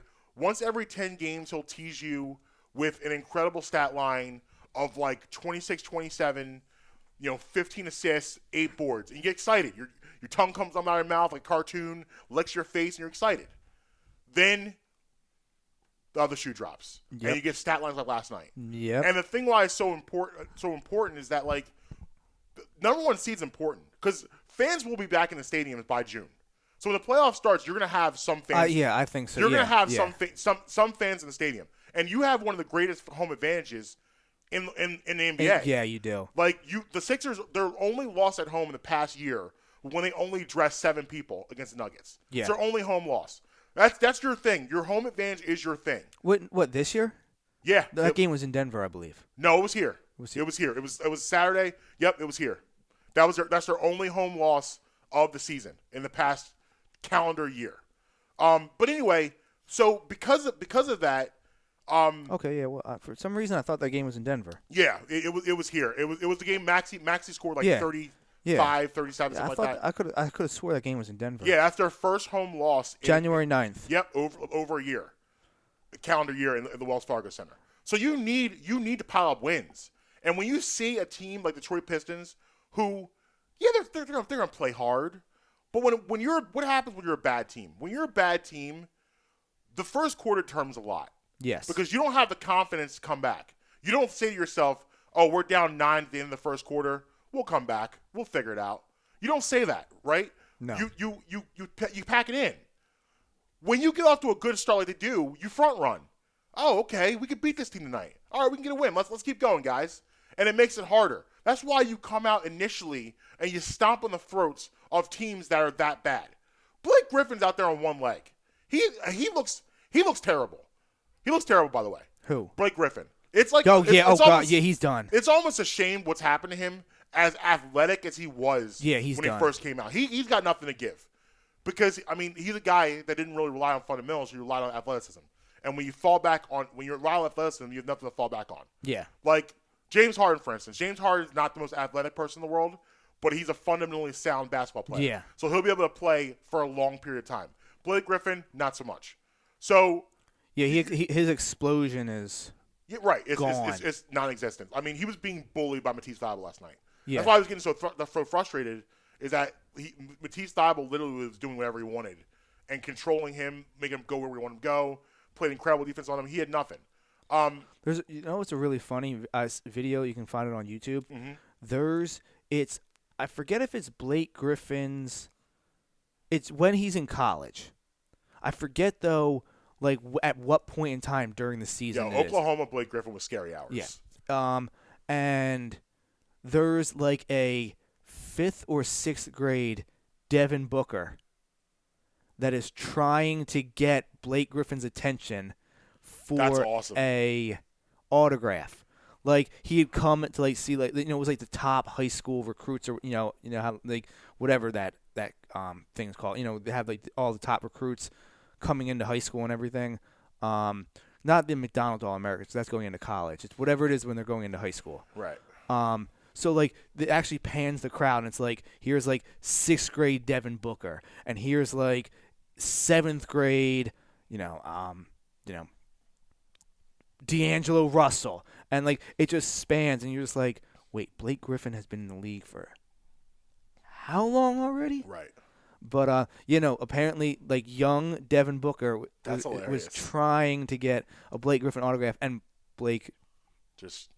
10 games, he'll tease you with an incredible stat line of like 26, 27, 15 assists, 8 boards. And you get excited. Your tongue comes out of your mouth like a cartoon, licks your face, and you're excited. Then the other shoe drops. Yep. And you get stat lines like last night. Yep. And the thing why it's so important is that, like, number one seed's important because fans will be back in the stadiums by June. So when the playoff starts, you're going to have some fans. Yeah, I think so. You're going to have some fans in the stadium. And you have one of the greatest home advantages in the NBA. Yeah, you do. Like, the Sixers, their only loss at home in the past year when they only dressed 7 people against the Nuggets. Yeah. It's their only home loss. That's your thing. Your home advantage is your thing. What this year? Yeah. That game was in Denver, I believe. No, it was here. It was here. It was Saturday. Yep, it was here. That's their only home loss of the season in the past calendar year. But anyway, so because of that. Okay, yeah. Well, for some reason, I thought that game was in Denver. Yeah, it was here. It was the game. Maxey scored like 35, 37, something like that. I could have swore that game was in Denver. Yeah, that's their first home loss. January 9th. Yep, over a year, a calendar year in the Wells Fargo Center. So you need to pile up wins. And when you see a team like the Detroit Pistons, who, they're gonna play hard, but what happens when you're a bad team? When you're a bad team, the first quarter determines a lot. Yes. Because you don't have the confidence to come back. You don't say to yourself, "Oh, we're down 9 at the end of the first quarter. We'll come back. We'll figure it out." You don't say that, right? No. You pack it in. When you get off to a good start like they do, you front run. Oh, okay, we can beat this team tonight. All right, we can get a win. Let's keep going, guys. And it makes it harder. That's why you come out initially and you stomp on the throats of teams that are that bad. Blake Griffin's out there on one leg. He looks terrible. He looks terrible, by the way. Who? Blake Griffin. It's like God, he's done. It's almost a shame what's happened to him. As athletic as he was when he first came out. He's got nothing to give. Because, he's a guy that didn't really rely on fundamentals. He relied on athleticism. And when you rely on athleticism, you have nothing to fall back on. Yeah. Like James Harden, for instance. James Harden is not the most athletic person in the world, but he's a fundamentally sound basketball player. Yeah. So he'll be able to play for a long period of time. Blake Griffin, not so much. So Yeah, his explosion is yeah, right. gone. It's non-existent. I mean, he was being bullied by Matisse Thybulle last night. Yeah. That's why I was getting so frustrated. Is that Matisse Thybulle literally was doing whatever he wanted and controlling him, making him go where we want him to go. Played incredible defense on him. He had nothing. There's it's a really funny video. You can find it on YouTube. It's I forget if it's Blake Griffin's. It's when he's in college. I forget though, like at what point in time during the season. Yeah, Oklahoma Blake Griffin was scary hours. Yeah. And there's like a 5th or 6th grade Devin Booker that is trying to get Blake Griffin's attention for That's awesome. a autograph. Like he had come to like see like it was like the top high school recruits or you know how like whatever that thing's called. They have like all the top recruits coming into high school and everything. Not the McDonald's All-Americans, that's going into college. It's whatever it is when they're going into high school. Right. So like it actually pans the crowd and it's like here's like 6th grade Devin Booker and here's like 7th grade, D'Angelo Russell and like it just spans and you're just like, wait, Blake Griffin has been in the league for how long already? Right. But apparently like young Devin Booker was trying to get a Blake Griffin autograph and Blake just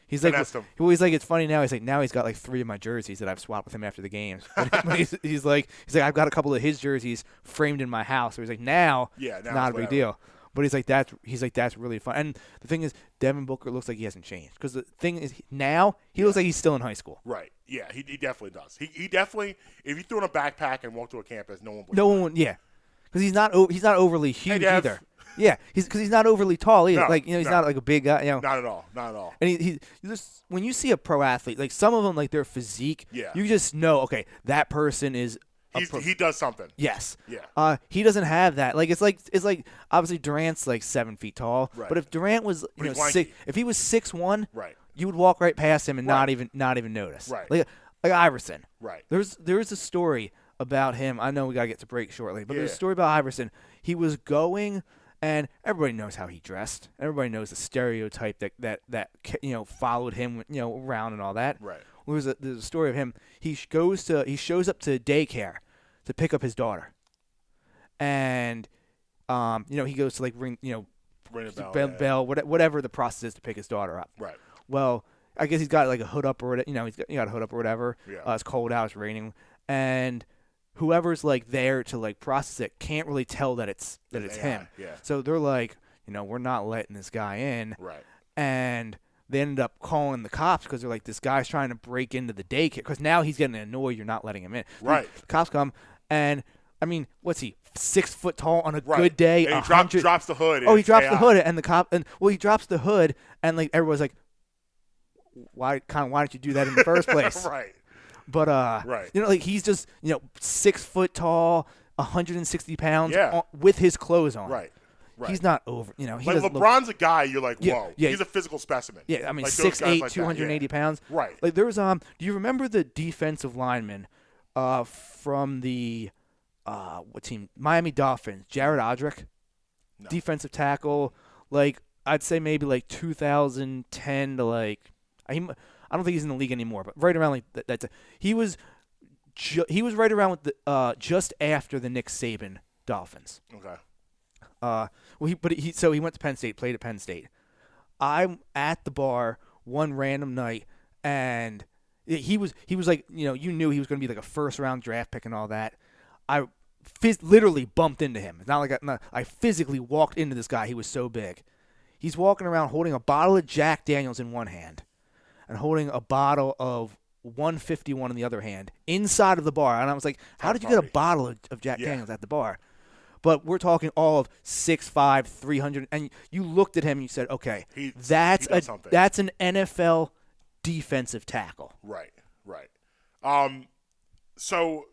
he's like, him. It's funny now. He's like, now he's got like 3 of my jerseys that I've swapped with him after the games. But he's like, I've got a couple of his jerseys framed in my house. So he's like, now it's not a big deal. But he's like, that's really fun. And the thing is, Devin Booker looks like he hasn't changed. Because the thing is, now he looks like he's still in high school. Right. Yeah, he definitely does. He definitely, if you threw in a backpack and walked to a campus, no one would. No one, yeah. Because he's not overly huge either. Yeah, because he's not overly tall either. No, he's not like a big guy. Not at all. Not at all. And he just when you see a pro athlete, like some of them, like their physique, yeah. you just know, okay, that person is. He does something. Yes. Yeah. He doesn't have that. Like it's like obviously Durant's like 7 feet tall. Right. But if Durant was if he was 6'1", right, you would walk right past him and not even notice. Right. Like Iverson. Right. There's a story about him. I know we gotta get to break shortly, but there's a story about Iverson. He was going. And everybody knows how he dressed. Everybody knows the stereotype that followed him around and all that. Right. There's a story of him. He shows up to daycare to pick up his daughter, and he goes to like ring a bell, whatever the process is to pick his daughter up. Right. Well, I guess he's got like a hood up or whatever. He got a hood up or whatever. Yeah. It's cold out. It's raining, and whoever's like there to like process it can't really tell that it's him. Yeah. So they're like, we're not letting this guy in. Right. And they ended up calling the cops because they're like, this guy's trying to break into the daycare because now he's getting annoyed you're not letting him in. Right. The cops come and I mean, what's he 6 foot tall on a good day? And he drops the hood. Oh, he drops the hood and he drops the hood and like everyone's like, why didn't you do that in the first place? Right. But right. like he's just 6 foot tall, 160 pounds Yeah. with his clothes on. Right. He's not over. He like doesn't LeBron's a guy. You're like, Yeah, whoa. yeah. He's a physical specimen. Yeah, I mean like those 6'8", guys 280 pounds. Right. Like there was do you remember the defensive lineman from the what team? Miami Dolphins, Jared Odrick? No. Defensive tackle, like I'd say maybe like 2010 to like I don't think he's in the league anymore, but right around like that he was right around with the just after the Nick Saban Dolphins. Okay. He went to Penn State, played at Penn State. I'm at the bar one random night, and he was like, you knew he was going to be like a first round draft pick and all that. I literally bumped into him. It's not like I physically walked into this guy. He was so big. He's walking around holding a bottle of Jack Daniels in one hand and holding a bottle of 151 in the other hand inside of the bar. And I was like, how did you get a bottle of Jack Daniels at the bar? But we're talking all of 6'5", 300, and you looked at him and you said, okay, that's an NFL defensive tackle. Right. So,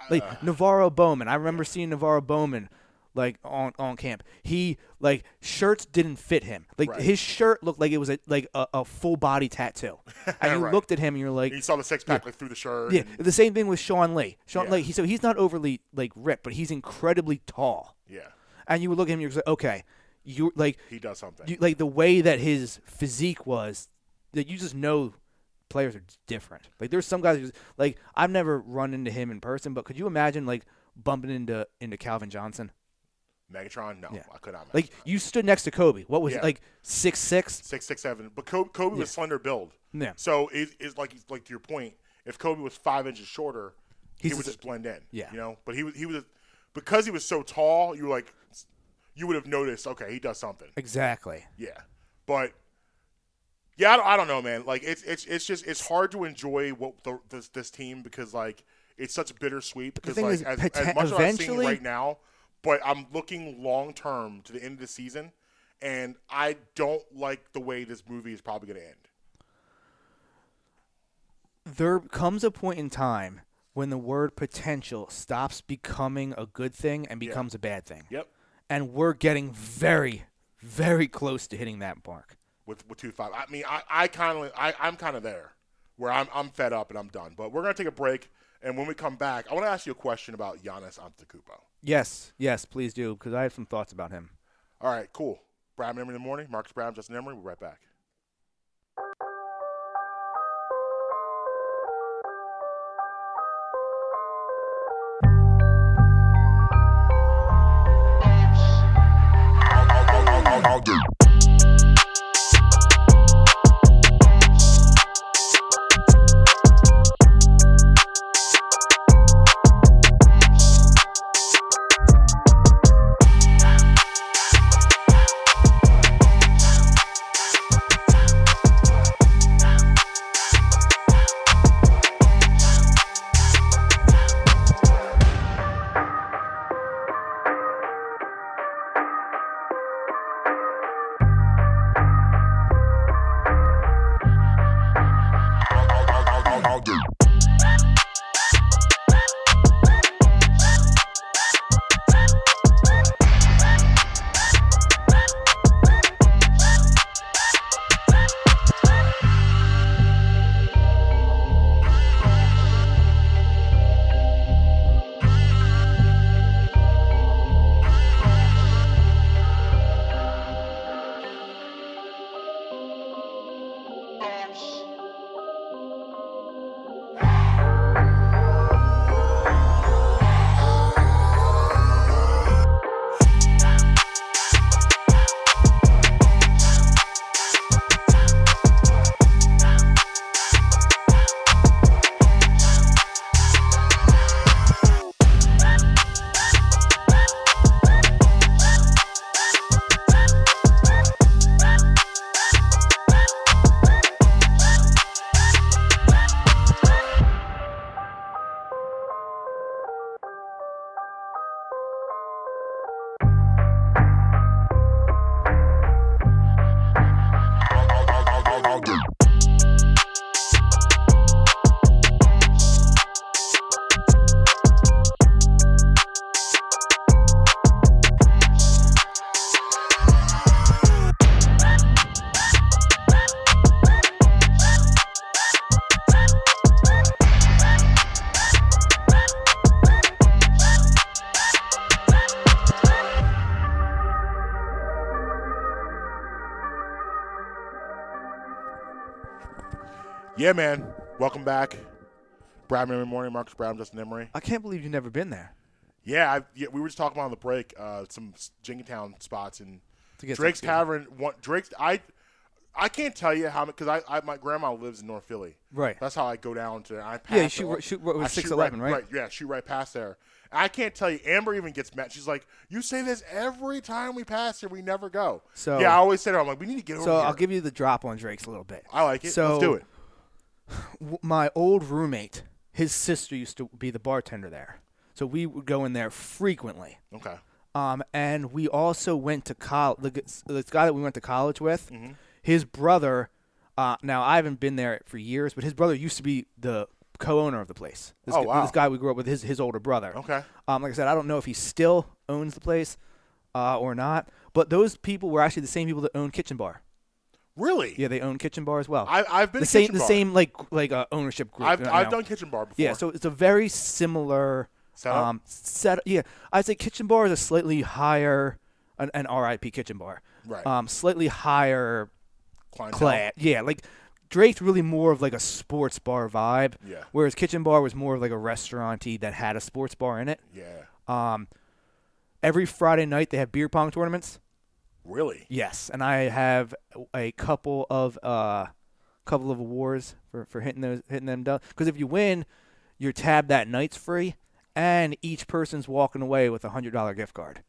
like Navarro Bowman. I remember seeing Navarro Bowman like on camp. He like shirts didn't fit him. Like Right. his shirt looked like it was a full body tattoo. And you Right. looked at him and you're like, You saw the six pack like through the shirt. yeah. and- The same thing with Sean Lee. Sean Yeah. Lee. So he's not overly like ripped, but he's incredibly tall. yeah. And you would look at him, and you're like, okay, you like He does something. like the way that his physique was, that you just know players are different. Like there's some guys who's like, I've never run into him in person, but could you imagine like bumping into Calvin Johnson? Megatron? No, Yeah. I could not. Like you stood next to Kobe. What was Yeah. it, like 6'6"? 6'7", but Kobe was slender build. Yeah. So it's like to your point. If Kobe was 5 inches shorter, he He's would just- just blend in. Yeah. You know, but he was because he was so tall. You were like, you would have noticed. Okay, he does something. Exactly. Yeah, but yeah, I don't know, man. Like it's hard to enjoy what this team because like it's such bittersweet because thing like is, as much as I'm seeing eventually- right now, but I'm looking long term to the end of the season, and I don't like the way this movie is probably going to end. There comes a point in time when the word potential stops becoming a good thing and becomes a bad thing. Yep. And we're getting very, very close to hitting that mark. With 2-5. I mean, I'm kind of there where I'm fed up and I'm done. But we're gonna take a break, and when we come back, I want to ask you a question about Giannis Antetokounmpo. Yes, please do, because I have some thoughts about him. All right, cool. Brad and Emery in the morning. Marques Brown, Justin Emery. We'll be right back. Yeah, man. Welcome back. Brad Emery morning. Marques Brown, Justin Emery. I can't believe you've never been there. Yeah, we were just talking about on the break some Jenkintown spots and To get Drake's some- Tavern. I can't tell you how because my grandma lives in North Philly. Right. That's how I go down to. I pass Yeah, you it shoot all- right- shoot what was I shoot 611, right? Yeah, shoot right past there. I can't tell you. Amber even gets mad. She's like, "You say this every time we pass here. We never go." So- yeah, I always say to her, "I'm like, we need to get over So here." I'll give you the drop on Drake's a little bit. I like it. So Let's do it. My old roommate, his sister used to be the bartender there, so we would go in there frequently. Okay. And we also went to college. The guy that we went to college with, Mm-hmm. his brother. Now I haven't been there for years, but his brother used to be the co-owner of the place. Oh, wow. This guy we grew up with, his older brother. Okay. Like I said, I don't know if he still owns the place or not, but those people were actually the same people that own Kitchen Bar. Really? Yeah, they own Kitchen Bar as well. I've been the to same Kitchen the Bar. same like ownership group. I've done Kitchen Bar before. Yeah, so it's a very similar Setup? setup. Yeah, I'd say Kitchen Bar is a slightly higher, an RIP Kitchen Bar. Right. Slightly higher Clientele. class. Yeah, like Drake's really more of like a sports bar vibe. Yeah. Whereas Kitchen Bar was more of like a restaurant-y that had a sports bar in it. Yeah. Every Friday night they have beer pong tournaments. Really? Yes, and I have a couple of awards for hitting them down. Because if you win, your tab that night's free, and each person's walking away with $100 gift card.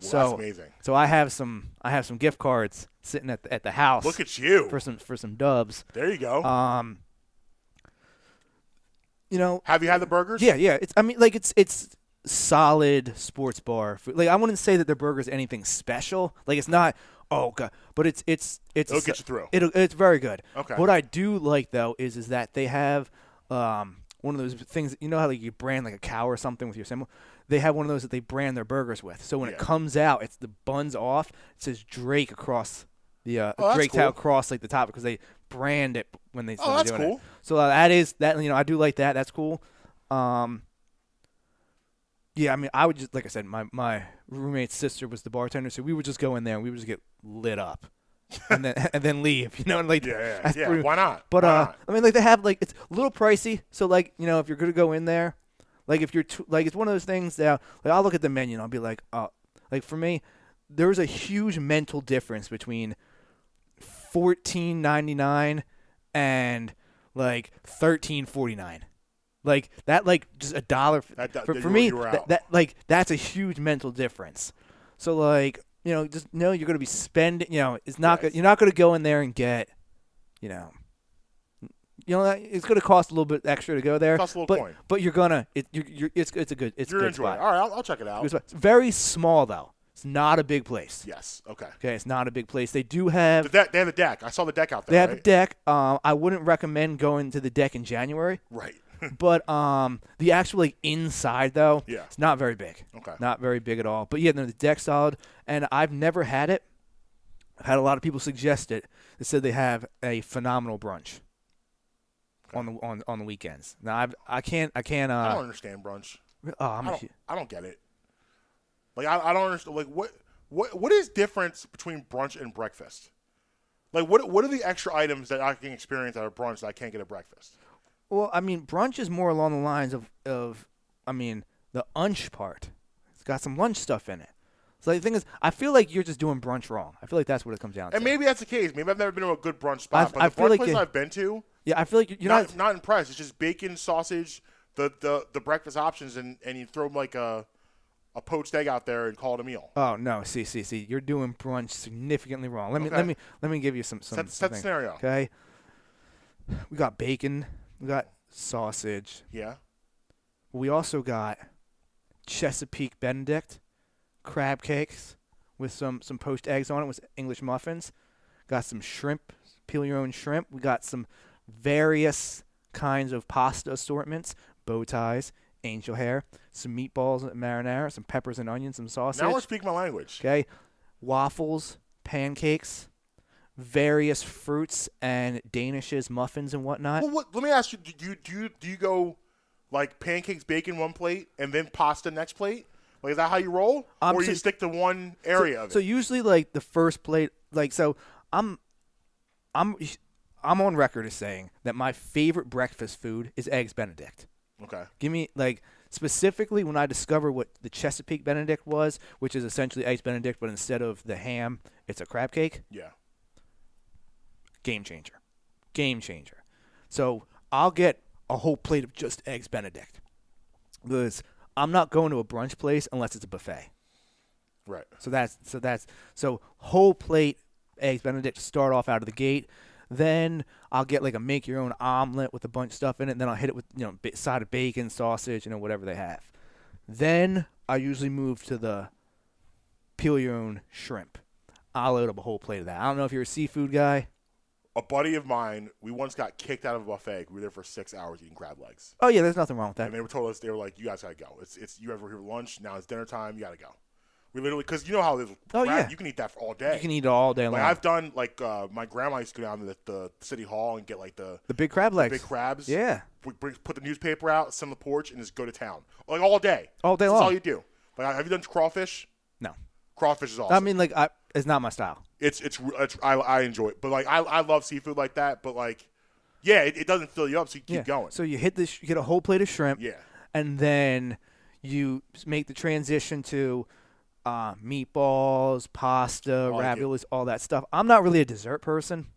Well, So that's amazing. So I have some gift cards sitting at the house. Look at you. for some dubs. There you go. Have you had the burgers? Yeah. It's solid sports bar food. Like I wouldn't say that their burger is anything special. Like it's not. Oh god, but it's It'll get you through. It's very good. Okay. What I do like though is that they have one of those things. You know how like you brand like a cow or something with your symbol. They have one of those that they brand their burgers with. So when it comes out, it's the buns off. It says Drake across the Drake cool. towel across like the top because they brand it when they. Oh, that's doing cool. It. So that I do like that. That's cool. Yeah, I mean, I would just like I said, my roommate's sister was the bartender, so we would just go in there and we would just get lit up, and then leave. And like yeah. Why not? But Why not? I mean, like they have like it's a little pricey, so like if you're gonna go in there, like if you're like it's one of those things that like I'll look at the menu and I'll be like, like for me, there's a huge mental difference between $14.99 and like $13.49. Like that, like just $1 for me. That like that's a huge mental difference. So like just know you're gonna be spending. It's not you're not gonna go in there and get, it's gonna cost a little bit extra to go there. Cost a little coin. But you're gonna it's a good spot. All right, I'll check it out. It's very small though. It's not a big place. Yes. Okay. Okay, it's not a big place. They do have. They have a deck. I saw the deck out there. They have right? a deck. I wouldn't recommend going to the deck in January. Right. But the actual like inside though, Yeah. it's not very big. Okay. Not very big at all. But yeah, no, the deck's solid, and I've never had it. I've had a lot of people suggest it. They said they have a phenomenal brunch on the weekends. Now I can't. I don't understand brunch. I don't get it. Like I don't understand. Like what is difference between brunch and breakfast? Like what are the extra items that I can experience at a brunch that I can't get at breakfast? Well, I mean, brunch is more along the lines of the unch part. It's got some lunch stuff in it. So the thing is, I feel like you're just doing brunch wrong. I feel like that's what it comes down to. And maybe that's the case. Maybe I've never been to a good brunch spot. But I the feel brunch like places I've been to, yeah, I feel like you're not impressed. It's just bacon, sausage, the breakfast options, and you throw like a poached egg out there and call it a meal. Oh no! See, you're doing brunch significantly wrong. Let me give you some set the scenario. Okay, we got bacon, we got sausage. Yeah. We also got Chesapeake Benedict, crab cakes with some poached eggs on it with English muffins. Got some shrimp, peel your own shrimp. We got some various kinds of pasta assortments, bow ties, angel hair, some meatballs and marinara, some peppers and onions, some sausage. Now we're speaking my language. Okay, waffles, pancakes, various fruits and danishes, muffins and whatnot. Well, let me ask you: Do you go like pancakes, bacon one plate, and then pasta next plate? Like is that how you roll, or you stick to one area of it? So usually, like the first plate, like so, I'm on record as saying that my favorite breakfast food is eggs Benedict. Okay. Give me like specifically when I discovered what the Chesapeake Benedict was, which is essentially eggs Benedict, but instead of the ham, it's a crab cake. Yeah. Game changer. So I'll get a whole plate of just eggs Benedict because I'm not going to a brunch place unless it's a buffet. Right. So whole plate eggs Benedict to start off out of the gate. Then I'll get like a make your own omelet with a bunch of stuff in it. And then I'll hit it with side of bacon, sausage, whatever they have. Then I usually move to the peel your own shrimp. I'll load up a whole plate of that. I don't know if you're a seafood guy. A buddy of mine, we once got kicked out of a buffet. We were there for 6 hours eating crab legs. Oh yeah, there's nothing wrong with that. And they were told us, they were like, you guys got to go. It's you ever here for lunch, now it's dinner time, you got to go. We literally, because you know how it is with crab, yeah. you can eat that for all day. You can eat it all day long. Like I've done, like my grandma used to go down to the city hall and get like the big crab legs. big crabs. Yeah. Put the newspaper out, sit on the porch, and just go to town. Like all day. All day That's long. all you do. Like, have you done crawfish? No. Crawfish is awesome. I mean, like, it's not my style. I enjoy it, but like I love seafood like that. But like, yeah, it doesn't fill you up, so you keep going. So you hit this, you get a whole plate of shrimp. Yeah. And then you make the transition to meatballs, pasta, raviolis, all that stuff. I'm not really a dessert person.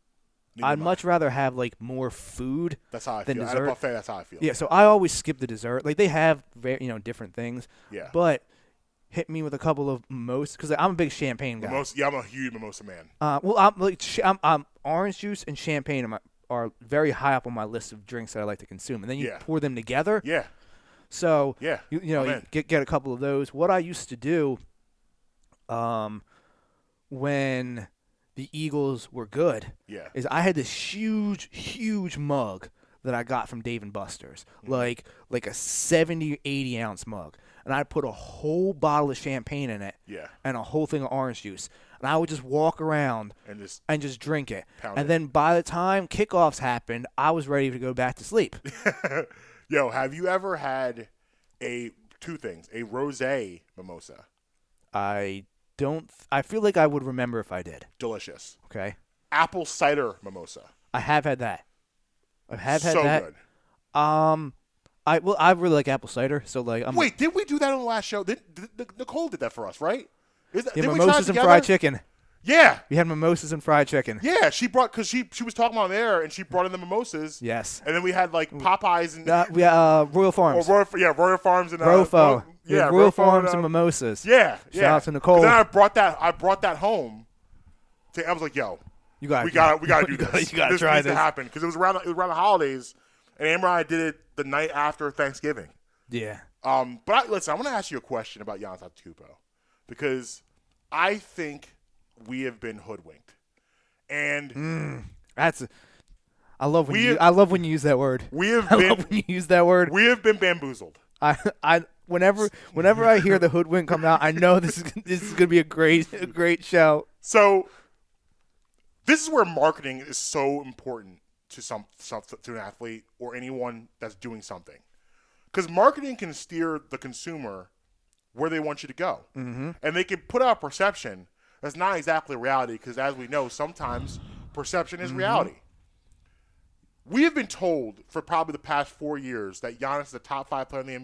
I'd much rather have like more food. That's how I than feel. Dessert. At a buffet, that's how I feel. Yeah, so I always skip the dessert. Like they have different things. Yeah. But hit me with a couple of mimosas because I'm a big champagne guy. I'm a huge mimosa man. Well, I'm orange juice and champagne are very high up on my list of drinks that I like to consume, and then you pour them together. Yeah. So yeah, you get a couple of those. What I used to do, when the Eagles were good, is I had this huge mug that I got from Dave & Buster's, like a 70, 80 ounce mug. And I'd put a whole bottle of champagne in it and a whole thing of orange juice. And I would just walk around and just drink it. And then by the time kickoffs happened, I was ready to go back to sleep. Yo, have you ever had two things, a rosé mimosa? I feel like I would remember if I did. Delicious. Okay. Apple cider mimosa. I have had that. I have had so that. Good. I really like apple cider. So like, wait, did we do that on the last show? Nicole did that for us, right? Did mimosas and fried chicken. Yeah. We had mimosas and fried chicken. Yeah, she brought because she was talking on air and she brought in the mimosas. Yes. And then we had like Popeyes and Royal Farms. Royal Farms and Rofo. Royal Farms and and mimosas. Yeah. Shout out to Nicole. Then I brought that home. I was like, yo, we gotta do this. You gotta this try needs this. to happen because it was around the holidays, and Amber and I did it the night after Thanksgiving. Yeah. But listen, I want to ask you a question about Giannis Antetokounmpo because I think we have been hoodwinked, and I love when you use that word. I love when you use that word. We have been bamboozled. Whenever I hear the hoodwink come out, I know this is gonna be a great show. So this is where marketing is so important to to an athlete or anyone that's doing something, because marketing can steer the consumer where they want you to go, and they can put out a perception that's not exactly reality. Because as we know, sometimes perception is reality. We have been told for probably the past 4 years that Giannis is the top 5 player in the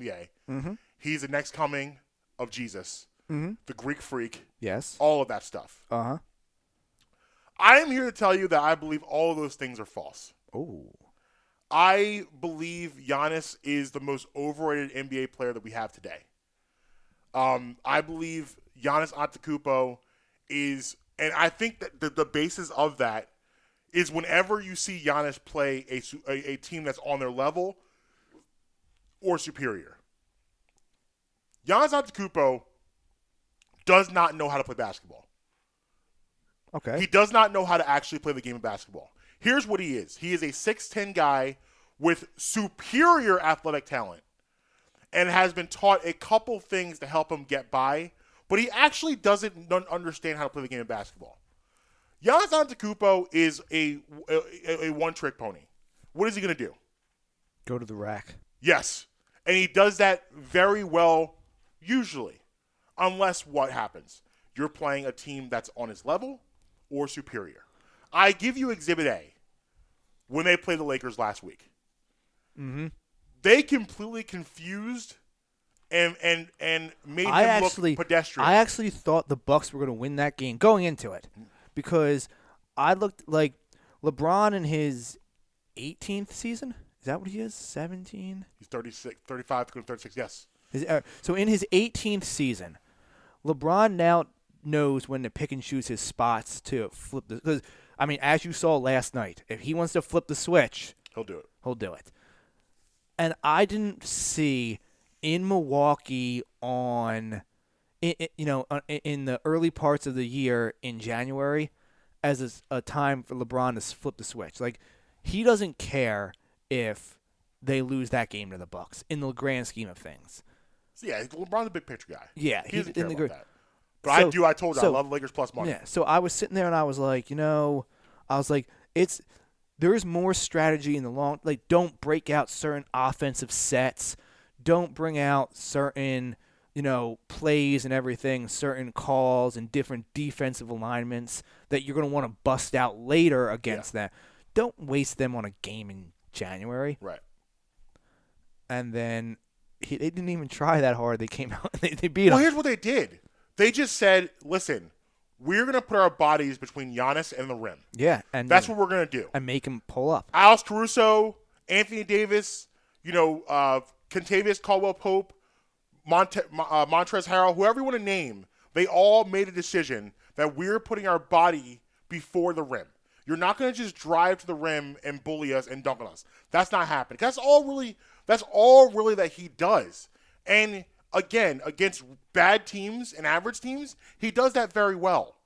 NBA. He's the next coming of Jesus, the Greek freak. Yes. All of that stuff. I am here to tell you that I believe all of those things are false. Oh. I believe Giannis is the most overrated NBA player that we have today. I believe Giannis Antetokounmpo is, and I think that the basis of that is whenever you see Giannis play a team that's on their level or superior. Giannis Antetokounmpo does not know how to play basketball. Okay. He does not know how to actually play the game of basketball. Here's what he is. He is a 6'10 guy with superior athletic talent and has been taught a couple things to help him get by, but he actually doesn't understand how to play the game of basketball. Giannis Antetokounmpo is a one-trick pony. What is he going to do? Go to the rack. Yes. And he does that very well usually, unless what happens? You're playing a team that's on his level or superior. I give you Exhibit A when they played the Lakers last week. They completely confused and made him look pedestrian. I actually thought the Bucks were going to win that game going into it because I looked like LeBron in his 18th season. Is that what he is? 17? He's 36, 35 to 36, yes. So in his 18th season, LeBron now knows when to pick and choose his spots to flip the. Because I mean, as you saw last night, if he wants to flip the switch, he'll do it. He'll do it. And I didn't see in Milwaukee in the early parts of the year in January, as a time for LeBron to flip the switch. Like, he doesn't care if they lose that game to the Bucks in the grand scheme of things. So yeah, LeBron's a big picture guy. Yeah, he doesn't care in the about that. But I told you, I love Lakers plus money. Yeah, so I was sitting there and I was like, there's more strategy in the long. Like, don't break out certain offensive sets. Don't bring out certain, plays and everything, certain calls and different defensive alignments that you're going to want to bust out later against them. Don't waste them on a game in January. Right. And then they didn't even try that hard. They came out and they beat them. Well, here's what they did. They just said, listen, we're going to put our bodies between Giannis and the rim. Yeah. And that's what we're going to do. And make him pull up. Alex Caruso, Anthony Davis, Kentavious Caldwell-Pope, Montrezl Harrell, whoever you want to name, they all made a decision that we're putting our body before the rim. You're not going to just drive to the rim and bully us and dunk on us. That's not happening. That's all really that he does. And again, against bad teams and average teams, he does that very well.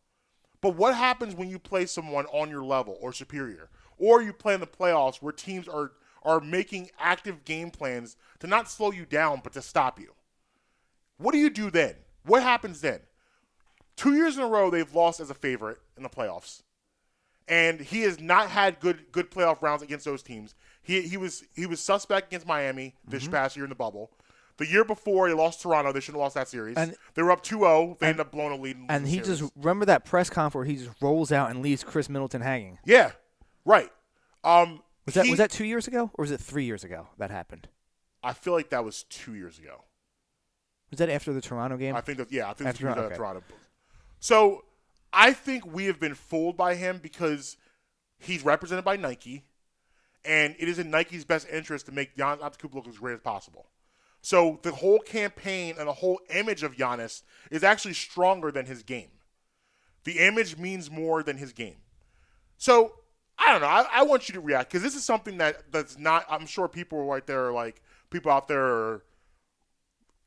But what happens when you play someone on your level or superior? Or you play in the playoffs where teams are making active game plans to not slow you down but to stop you? What do you do then? What happens then? 2 years in a row they've lost as a favorite in the playoffs. And he has not had good playoff rounds against those teams. He was suspect against Miami this past year in the bubble. The year before, he lost Toronto. They should have lost that series. And they were up 2-0. They ended up blowing a lead. And he just remember that press conference where he just rolls out and leaves Chris Middleton hanging. Yeah, right. Was that 2 years ago or was it 3 years ago that happened? I feel like that was 2 years ago. Was that after the Toronto game? I think after Toronto. So I think we have been fooled by him because he's represented by Nike, and it is in Nike's best interest to make Giannis Antetokounmpo look as great as possible. So the whole campaign and the whole image of Giannis is actually stronger than his game. The image means more than his game. So I don't know. I want you to react because this is something that's not. I'm sure people right there, like people out there, are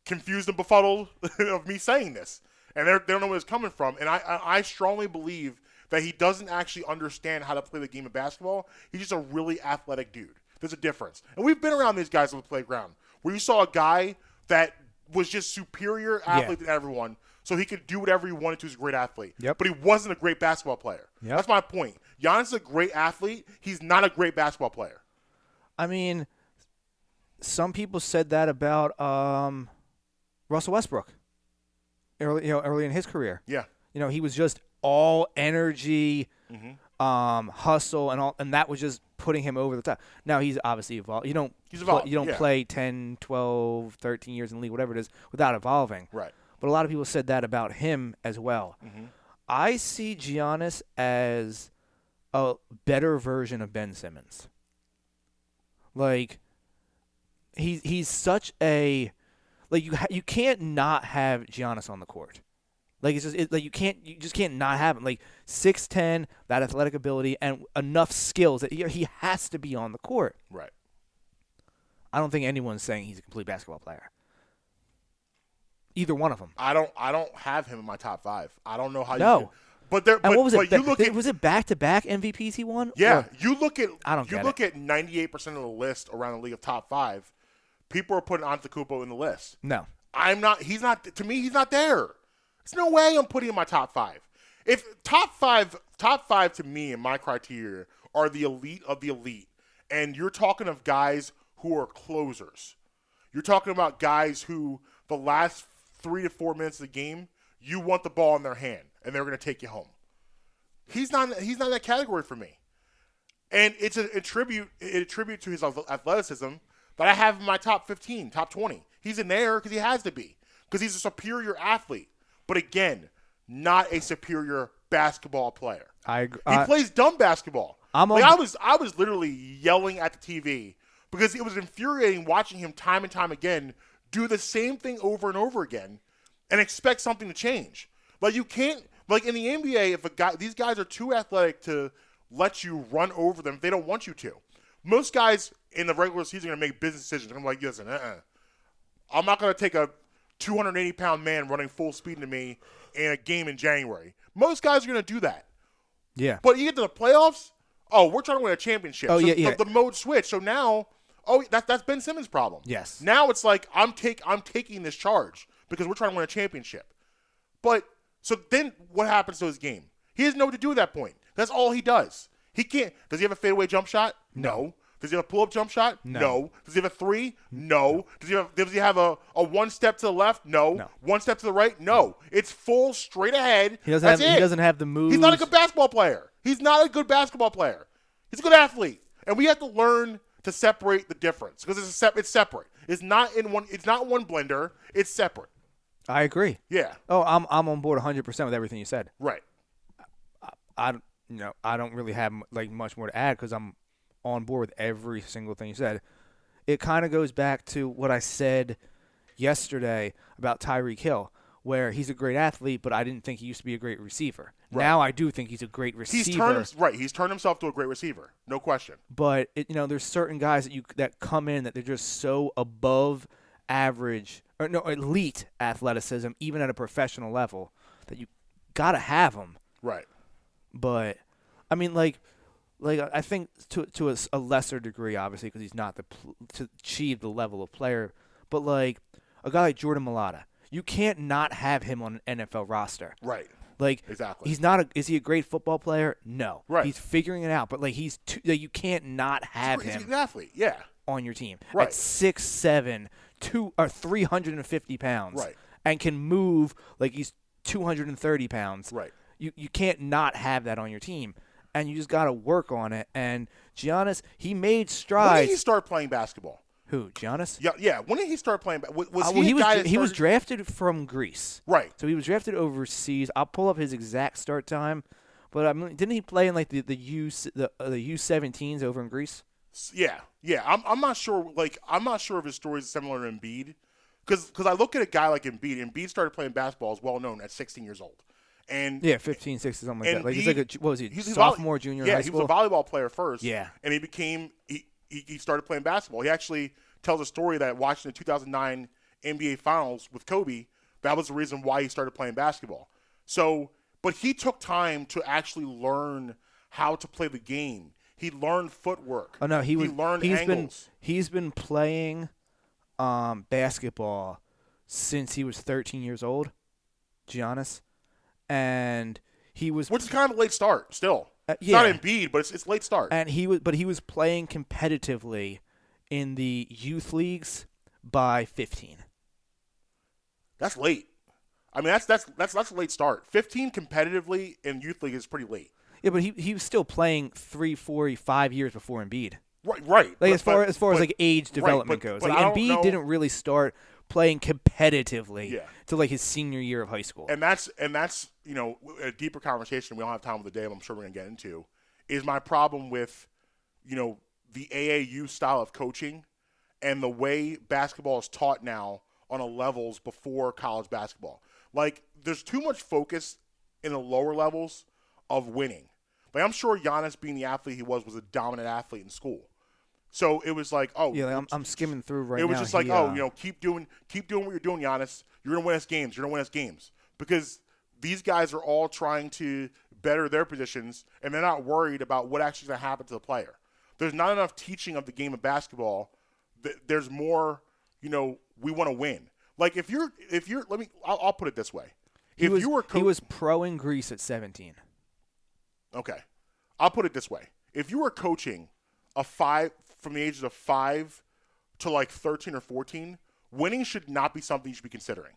confused and befuddled of me saying this, and they don't know where it's coming from. And I strongly believe that he doesn't actually understand how to play the game of basketball. He's just a really athletic dude. There's a difference, and we've been around these guys on the playground where you saw a guy that was just superior athlete than everyone, so he could do whatever he wanted to as a great athlete. Yep. But he wasn't a great basketball player. Yep. That's my point. Giannis is a great athlete. He's not a great basketball player. I mean, some people said that about Russell Westbrook early in his career. Yeah. He was just all energy, hustle, and that was just putting him over the top. Now he's obviously evolved. You don't play 10, 12, 13 years in the league, whatever it is, without evolving. Right. But a lot of people said that about him as well. Mm-hmm. I see Giannis as a better version of Ben Simmons. Like, he's such a you can't not have Giannis on the court. Like you just can't not have him. Like 6'10", that athletic ability and enough skills that he has to be on the court. Right. I don't think anyone's saying he's a complete basketball player. Either one of them. I don't have him in my top 5. I don't know how no. you can. But what was it? Was it back-to-back MVPs he won? Yeah. Or? You look at I don't get look at 98% of the list around the league of top 5. People are putting Antetokounmpo in the list. No. I'm not. He's not. To me, he's not there. There's no way I'm putting him in my top 5. If top five to me and my criteria are the elite of the elite, and you're talking of guys who are closers. You're talking about guys who the last 3 to 4 minutes of the game, you want the ball in their hand, and they're going to take you home. He's not that category for me. And it's a tribute to his athleticism that I have in my top 15, top 20. He's in there because he has to be, because he's a superior athlete. But again, not a superior basketball player. I agree. He plays dumb basketball. I was literally yelling at the TV because it was infuriating watching him time and time again do the same thing over and over again and expect something to change. Like you can't, like in the NBA, if these guys are too athletic to let you run over them, they don't want you to. Most guys in the regular season are going to make business decisions. I'm like, listen, I'm not going to take a 280-pound man running full speed into me in a game in January. Most guys are going to do that. Yeah. But you get to the playoffs, we're trying to win a championship. Oh, So yeah. The mode switch. So now, that's Ben Simmons' problem. Yes. Now it's like I'm taking this charge because we're trying to win a championship. But so then what happens to his game? He doesn't know what to do at that point. That's all he does. He can't. Does he have a fadeaway jump shot? No. Does he have a pull-up jump shot? No. Does he have a three? No. Does he have a one step to the left? No. One step to the right? No. It's full straight ahead. He doesn't That's have. it. He doesn't have the moves. He's not a good basketball player. He's not a good basketball player. He's a good athlete, and we have to learn to separate the difference because it's separate. It's not in one. It's not one blender. It's separate. I agree. Yeah. Oh, I'm on board 100% with everything you said. Right. I don't really have like much more to add because I'm on board with every single thing you said. It kind of goes back to what I said yesterday about Tyreek Hill, where he's a great athlete, but I didn't think he used to be a great receiver. Right. Now I do think he's a great receiver. He's turned himself to a great receiver, no question. But there's certain guys that come in that they're just so above average or no elite athleticism, even at a professional level, that you gotta have them. Right. But I mean, like I think to a lesser degree, obviously, because he's not to achieve the level of player. But like a guy like Jordan Mailata, you can't not have him on an NFL roster. Right. Like exactly. He's not. Is he a great football player? No. Right. He's figuring it out. But like you can't not have him. He's an athlete. Yeah. On your team. Right. At 6'7", 350 pounds. Right. And can move like he's 230 pounds. Right. You can't not have that on your team. And you just got to work on it. And Giannis, he made strides. When did he start playing basketball? Who, Giannis? Yeah. When did he start playing? He was drafted from Greece. Right. So he was drafted overseas. I'll pull up his exact start time. But I mean, didn't he play in like the U17s over in Greece? Yeah. I'm not sure. Like I'm not sure if his story is similar to Embiid, because I look at a guy like Embiid. Embiid started playing basketball as well known at 16 years old. And 15, 16, something like that. Like he's like what was he? He's sophomore, junior in high school? Yeah, he was a volleyball player first. Yeah. And he started playing basketball. He actually tells a story that watching the 2009 NBA Finals with Kobe, that was the reason why he started playing basketball. So, but he took time to actually learn how to play the game. He learned footwork. Oh no, he learned angles. He's been playing basketball since he was 13 years old, Giannis. And he was, which is kind of a late start still. It's yeah. not Embiid, but it's late start. And he was playing competitively in the youth leagues by 15. That's late. I mean, that's a late start. 15 competitively in youth league is pretty late. Yeah, but he was still playing 3, 4, 5 years before Embiid. Right. Like as far as like age development goes, like Embiid didn't really start playing competitively till like his senior year of high school. And that's a deeper conversation we don't have time with the day, but I'm sure we're gonna get into, is my problem with the AAU style of coaching and the way basketball is taught now on a levels before college basketball. Like there's too much focus in the lower levels of winning. Like I'm sure Giannis, being the athlete he was a dominant athlete in school. So it was like, I'm skimming through right now. It was just like, keep doing what you're doing, Giannis. You're gonna win us games. You're gonna win us games, because these guys are all trying to better their positions, and they're not worried about what actually is gonna happen to the player. There's not enough teaching of the game of basketball. There's more, we want to win. Like if you're, I'll put it this way. He was pro in Greece at 17. Okay, I'll put it this way. If you were coaching from the ages of 5 to like 13 or 14, winning should not be something you should be considering.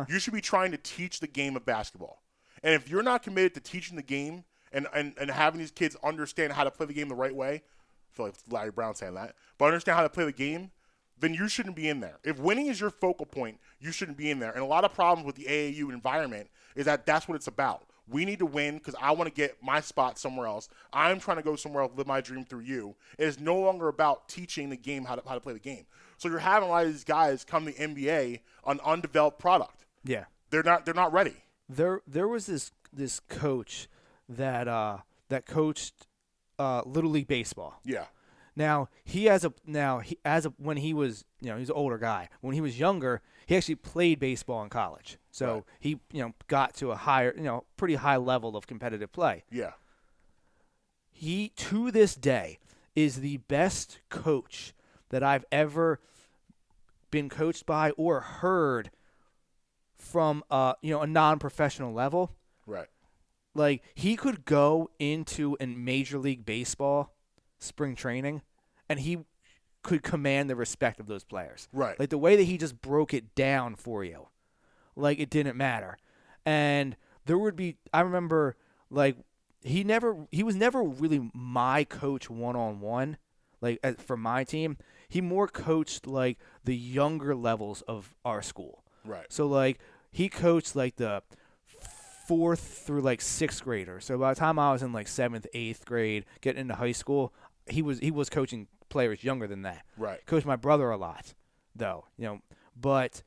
You should be trying to teach the game of basketball. And if you're not committed to teaching the game and having these kids understand how to play the game the right way, I feel like Larry Brown saying that, but understand how to play the game, then you shouldn't be in there. If winning is your focal point, you shouldn't be in there. And a lot of problems with the AAU environment is that that's what it's about. We need to win because I want to get my spot somewhere else. I'm trying to go somewhere else, live my dream through you. It is no longer about teaching the game how to play the game. So you're having a lot of these guys come to the NBA an undeveloped product. Yeah, they're not ready. There was this coach that coached Little League baseball. Yeah. Now when he was he's an older guy. When he was younger, he actually played baseball in college. So he got to a higher pretty high level of competitive play. Yeah. he to this day is the best coach that I've ever been coached by or heard from a non-professional level. Right. Like, he could go into a Major League Baseball spring training, and he could command the respect of those players. Right. Like, the way that he just broke it down for you, like, it didn't matter. And there would be, I remember, like, he was never really my coach one-on-one, like, for my team. He more coached, like, the younger levels of our school. Right. So, like, he coached, like, the 4th through, like, 6th graders. So by the time I was in, like, 7th, 8th grade, getting into high school, he was coaching players younger than that. Right. Coached my brother a lot, though, but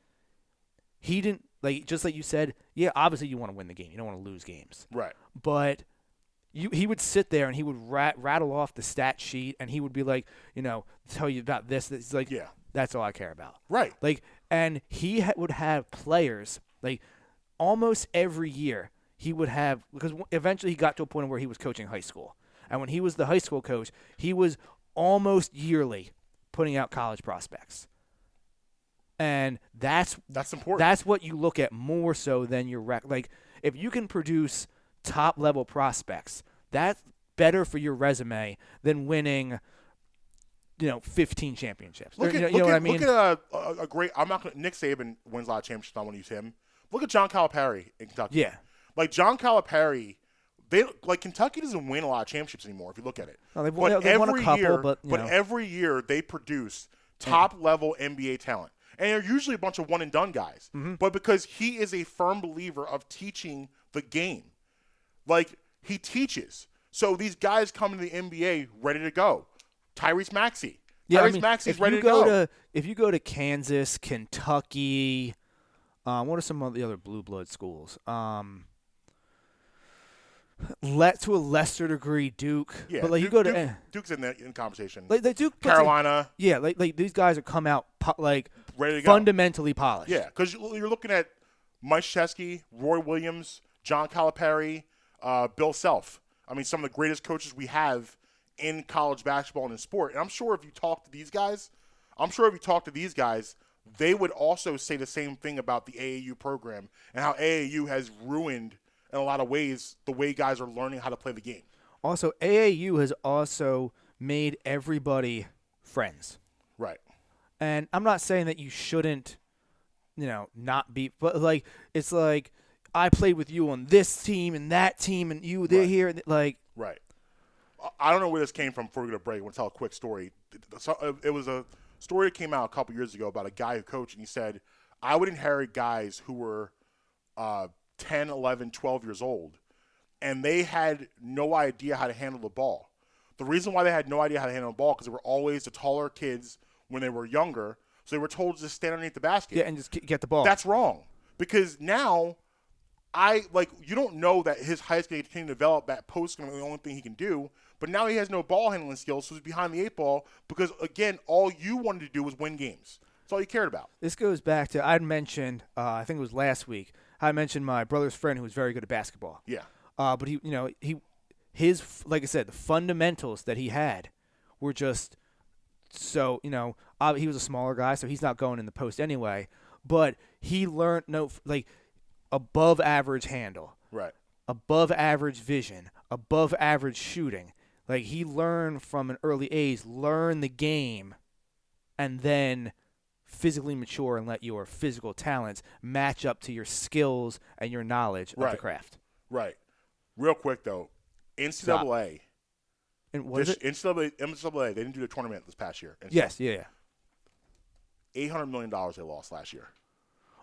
he didn't, like, just like you said, yeah, obviously you want to win the game. You don't want to lose games. Right. But he would sit there and he would rattle off the stat sheet, and he would be like, tell you about this. It's like, Yeah. That's all I care about. Right. Like, and he would have players, like, almost every year he would have, because eventually he got to a point where he was coaching high school. And when he was the high school coach, he was almost yearly putting out college prospects. And that's important. That's what you look at more so than your like, if you can produce top level prospects, that's better for your resume than winning 15 championships. Look at, what I mean? Look at a great. I'm not gonna. Nick Saban wins a lot of championships. I want to use him. Look at John Calipari in Kentucky. Yeah. Like John Calipari, Kentucky doesn't win a lot of championships anymore. If you look at it, Well, they've won a couple, year, but every year they produce top level NBA talent, and they're usually a bunch of one and done guys. Mm-hmm. But because he is a firm believer of teaching the game, like he teaches, so these guys come to the NBA ready to go. Tyrese Maxey. Yeah, Tyrese Maxey's ready to go. If you go to Kansas, Kentucky, what are some of the other blue blood schools? To a lesser degree, Duke. Yeah, but like you go to Duke's in conversation. like Duke, Carolina. Yeah, like these guys have come out like Ready to go. fundamentally polished. Yeah, because you're looking at Mike Krzyzewski, Roy Williams, John Calipari, Bill Self. I mean, some of the greatest coaches we have in college basketball and in sport. And I'm sure if you talk to these guys, they would also say the same thing about the AAU program and how AAU has ruined, in a lot of ways, the way guys are learning how to play the game. Also, AAU has also made everybody friends. Right. And I'm not saying that you shouldn't, not be, but like it's like I played with you on this team and that team, and they're here, like. Right. I don't know where this came from before we go to break. I want to tell a quick story. It was a story that came out a couple years ago about a guy who coached, and he said, I would inherit guys who were 10, 11, 12 years old, and they had no idea how to handle the ball. The reason why they had no idea how to handle the ball because they were always the taller kids when they were younger, so they were told to just stand underneath the basket. Yeah, and just get the ball. That's wrong because now you don't know that his height is going to continue to develop. That post is going to be the only thing he can do. But now he has no ball handling skills, so he's behind the 8 ball because, again, all you wanted to do was win games. That's all you cared about. This goes back to, I'd mentioned, I think it was last week, I mentioned my brother's friend who was very good at basketball. Yeah. But his, like I said, the fundamentals that he had were just so, he was a smaller guy, so he's not going in the post anyway. But he learned, above average handle. Right. Above average vision. Above average shooting. Like, he learned from an early age, learn the game, and then physically mature and let your physical talents match up to your skills and your knowledge of the craft. Right. Real quick, though, NCAA. And what is it? NCAA, they didn't do the tournament this past year. Yes, yeah. $800 million they lost last year.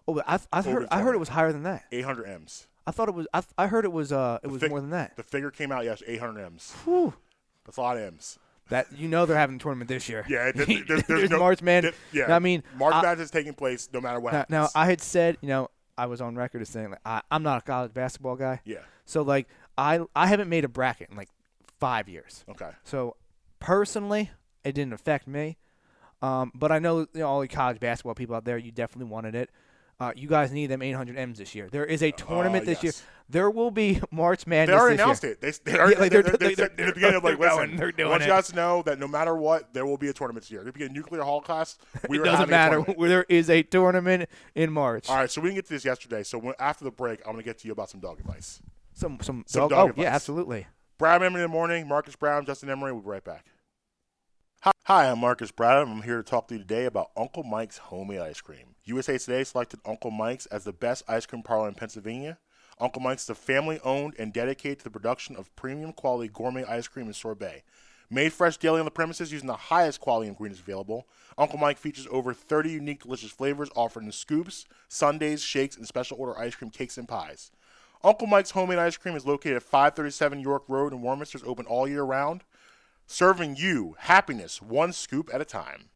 Oh, but I heard it was higher than that. 800 M's. I thought it was. I heard it was more than that. The figure came out 800 M's. Whew. That's a lot of M's. That they're having a tournament this year. Yeah, there's no, March Madness. Yeah, I mean, March Madness is taking place no matter what happens. Now, I had said, I was on record as saying I'm not a college basketball guy. Yeah. So I haven't made a bracket in 5 years. Okay. So personally, it didn't affect me. But I know all the college basketball people out there, you definitely wanted it. You guys need them 800 M's this year. There is a tournament this year. Yes. There will be March They Madness already this announced year. it. They already, like, they're, they're- they said in the beginning, like, they're listen, going, they're doing I want it. you guys to know that no matter what, there will be a tournament this year. There will be a nuclear holocaust. We It are doesn't having a matter. tournament. There is a tournament in March. All right, so we didn't get to this yesterday. So after the break, I'm going to get to you about some dog advice. Some Some dog. dog Oh, yeah, advice. absolutely. Brad Emery in the morning, Marcus Brown, Justin Emery. We'll be right back. Hi, I'm Marcus Brown. I'm here to talk to you today about Uncle Mike's homemade ice cream. USA Today selected Uncle Mike's as the best ice cream parlor in Pennsylvania. Uncle Mike's is a family-owned and dedicated to the production of premium quality gourmet ice cream and sorbet. Made fresh daily on the premises using the highest quality ingredients available, Uncle Mike features over 30 unique delicious flavors offered in scoops, sundaes, shakes, and special order ice cream cakes and pies. Uncle Mike's homemade ice cream is located at 537 York Road in Warminster. It's open all year round, serving you happiness one scoop at a time.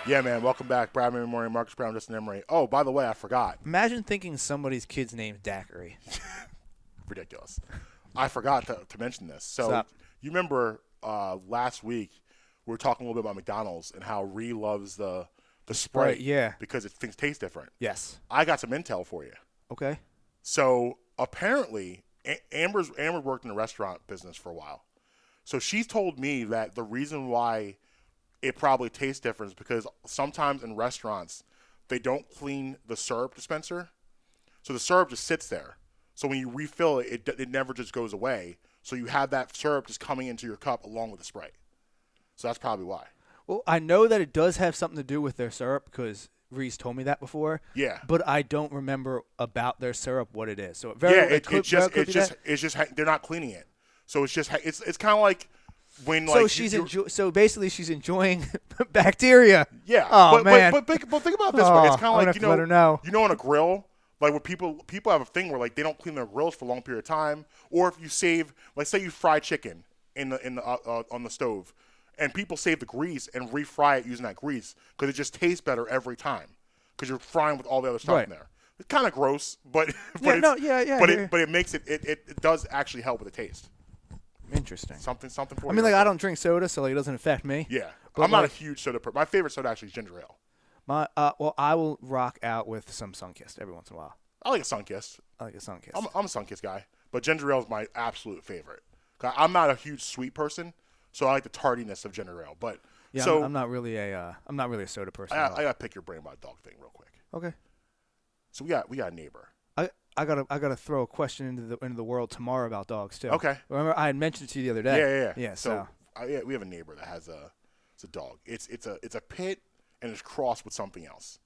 Yeah, man. Welcome back. Brad Emery Morning, Marcus Brown, Justin Emery. Oh, by the way, I forgot. Imagine thinking somebody's kid's name's Daiquiri. Ridiculous. I forgot to mention this. So Stop. you remember last week we were talking a little bit about McDonald's and how Ree loves the Sprite, yeah. because things taste different. Yes. I got some intel for you. Okay. So apparently, Amber worked in the restaurant business for a while. So she's told me that the reason why it probably tastes different is because sometimes in restaurants they don't clean the syrup dispenser, so the syrup just sits there. So when you refill it, it never just goes away. So you have that syrup just coming into your cup along with the Sprite. So that's probably why. Well, I know that it does have something to do with their syrup because Reese told me that before. Yeah. But I don't remember about their syrup what it is. So It's just they're not cleaning it. So it's kind of like when so like she's so basically she's enjoying bacteria. Yeah. Oh but, man. But think about it this way. It's kind of like let her know. on a grill, like where people have a thing where like they don't clean their grills for a long period of time, or if you save, like say you fry chicken in the on the stove, and people save the grease and refry it using that grease because it just tastes better every time because you're frying with all the other stuff in there. It's kind of gross, but it makes it does actually help with the taste. Interesting. Something for I you. mean, like right I don't drink soda, so like it doesn't affect me. there. Yeah, But I'm not a like- huge soda person. My favorite soda actually is ginger ale. Well, I will rock out with some Sunkist every once in a while. I like a Sunkist. I like a Sunkist. I'm a Sunkist guy, but ginger ale is my absolute favorite. I'm not a huge sweet person, so I like the tardiness of ginger ale. But Yeah, so I'm not really a soda person. I at all. gotta pick your brain about a dog thing real quick. Okay. So we got a neighbor. I gotta throw a question into the world tomorrow about dogs too. Okay. Remember I had mentioned it to you the other day. Yeah. Yeah. So we have a neighbor that has it's a dog. It's a pit and it's crossed with something else.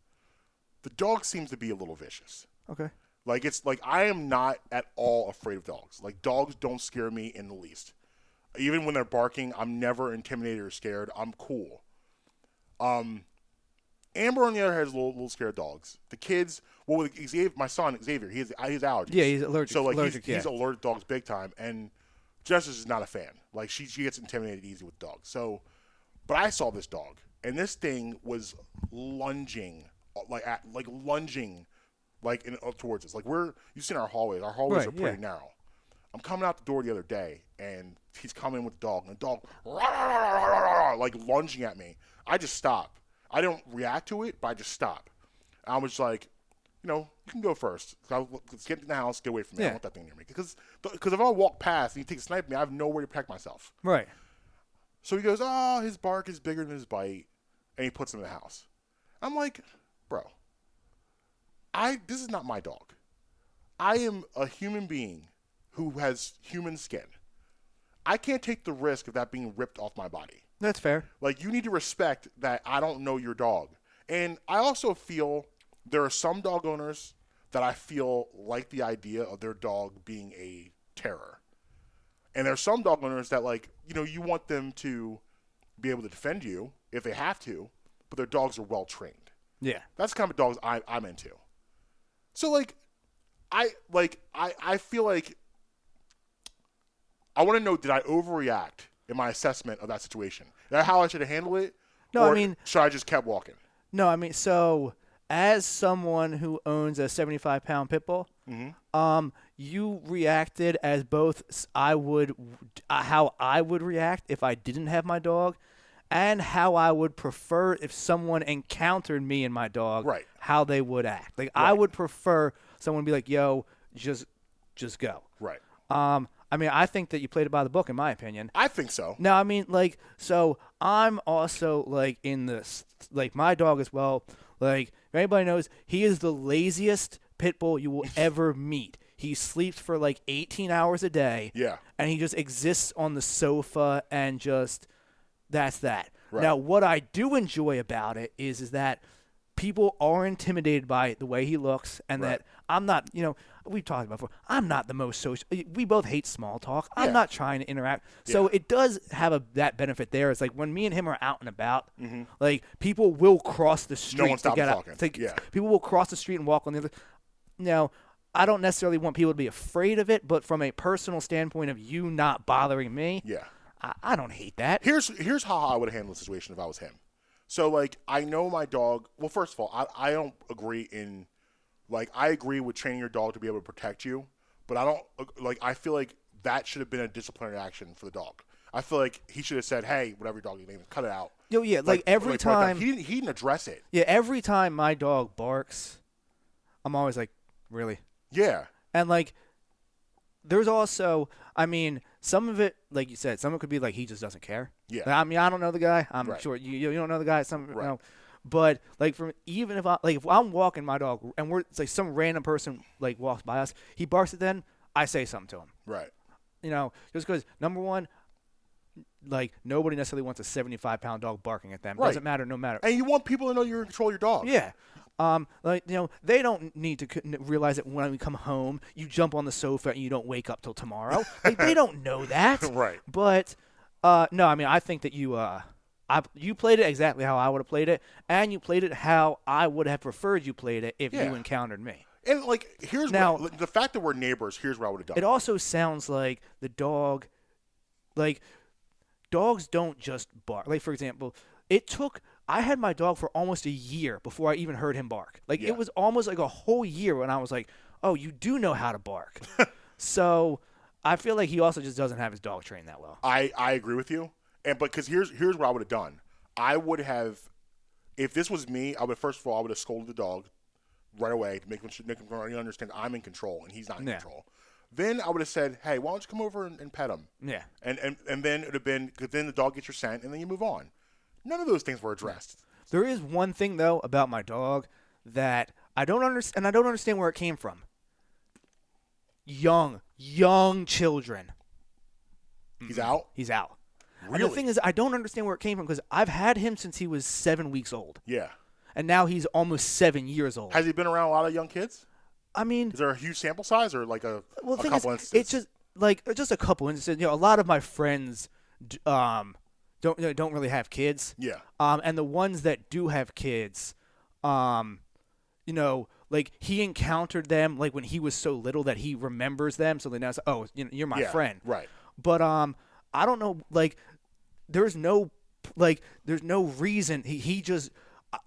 The dog seems to be a little vicious. okay. Like it's like I am not at all afraid of dogs. Like dogs don't scare me in the least. Even when they're barking, I'm never intimidated or scared. I'm cool. Amber on the other hand is a little scared of dogs. The kids, well, with Xavier, my son Xavier, he's allergic. Yeah, he's allergic. So like allergic, he's yeah. allergic to dogs big time, and Justice is not a fan. Like she gets intimidated easy with dogs. So, but I saw this dog, and this thing was lunging towards us. Like you've seen our hallways. Our hallways Right, are pretty yeah. narrow. I'm coming out the door the other day, and he's coming with the dog, and the dog like lunging at me. I just stop. I don't react to it, but I just stop. I was like, you can go first. Let's get in the house, get away from me. I Yeah. don't want that thing near me. Because if I walk past and he takes a snipe at me, I have nowhere to protect myself. Right. So he goes, oh, his bark is bigger than his bite, and he puts him in the house. I'm like, bro, this is not my dog. I am a human being who has human skin. I can't take the risk of that being ripped off my body. That's fair. Like, you need to respect that I don't know your dog. And I also feel there are some dog owners that I feel like the idea of their dog being a terror. And there are some dog owners that, like, you want them to be able to defend you if they have to, but their dogs are well trained. Yeah. That's the kind of dogs I'm into. So, I feel like I want to know, did I overreact in my assessment of that situation? Is that how I should have handled it? No, or I mean, should I just kept walking? No, I mean, so as someone who owns a 75-pound pit bull, you reacted as both how I would react if I didn't have my dog, and how I would prefer if someone encountered me and my dog, Right. how they would act. Like I would prefer someone be like, "Yo, just go." Right. I mean, I think that you played it by the book, in my opinion. I think so. No, I mean, so I'm also, in this, my dog as well. If anybody knows, he is the laziest pit bull you will ever meet. He sleeps for, 18 hours a day. Yeah. And he just exists on the sofa and that's that. Right. Now, what I do enjoy about it is that people are intimidated by the way he looks, and Right. that I'm not, we've talked about before, I'm not the most social. We both hate small talk. I'm Yeah. not trying to interact. So Yeah. it does have that benefit there. It's when me and him are out and about, people will cross the street one to stops get talking. out. Yeah. People will cross the street and walk on the other. Now, I don't necessarily want people to be afraid of it, but from a personal standpoint of you not bothering me, Yeah. I don't hate that. Here's how I would handle the situation if I was him. So, I know my dog. Well, first of all, I don't agree in, I agree with training your dog to be able to protect you, but I don't, I feel like that should have been a disciplinary action for the dog. I feel like he should have said, hey, whatever your dog is, cut it out. Yo, yeah, every right time. there. He didn't address it. Yeah, every time my dog barks, I'm always like, really? Yeah. And there's also, I mean, some of it, like you said, some of it could be he just doesn't care. Yeah. I mean, I don't know the guy. I'm Right. sure you don't know the guy. Right. But even if I'm walking my dog and we're some random person walks by us, he barks at them, I say something to him. Right. Just because number one, nobody necessarily wants a 75-pound dog barking at them. Right. Doesn't matter, no matter. And you want people to know you're in control of your dog. Yeah. They don't need to realize that when we come home, you jump on the sofa and you don't wake up till tomorrow. They don't know that. Right. But, no, I mean, I think that you played it exactly how I would have played it, and you played it how I would have preferred you played it if Yeah. you encountered me. And here's Now- the fact that we're neighbors. Here's what I would have done. It also sounds like the dog, dogs don't just bark. For example, I had my dog for almost a year before I even heard him bark. Yeah. It was almost a whole year when I was like, oh, you do know how to bark. So I feel like he also just doesn't have his dog trained that well. I agree with you, but because here's what I would have done. I would have, if this was me, I would first of all I would have scolded the dog right away to make him understand I'm in control and he's not in control. Then I would have said, hey, why don't you come over and pet him? Yeah. And then it would have been, because then the dog gets your scent and then you move on. None of those things were addressed. There is one thing though about my dog that I don't understand, and I don't understand where it came from. Young children. He's out? He's out. Really? And the thing is, I don't understand where it came from because I've had him since he was 7 weeks old. Yeah. And now he's almost 7 years old. Has he been around a lot of young kids? I mean, is there a huge sample size or like a couple instances? It's just a couple instances. You know, a lot of my friends don't really have kids. Yeah. And the ones that do have kids, you know, like he encountered them like when he was so little that he remembers them. So they now say, "Oh, you know, you're my friend." Right. But I don't know. Like, there's no reason he just.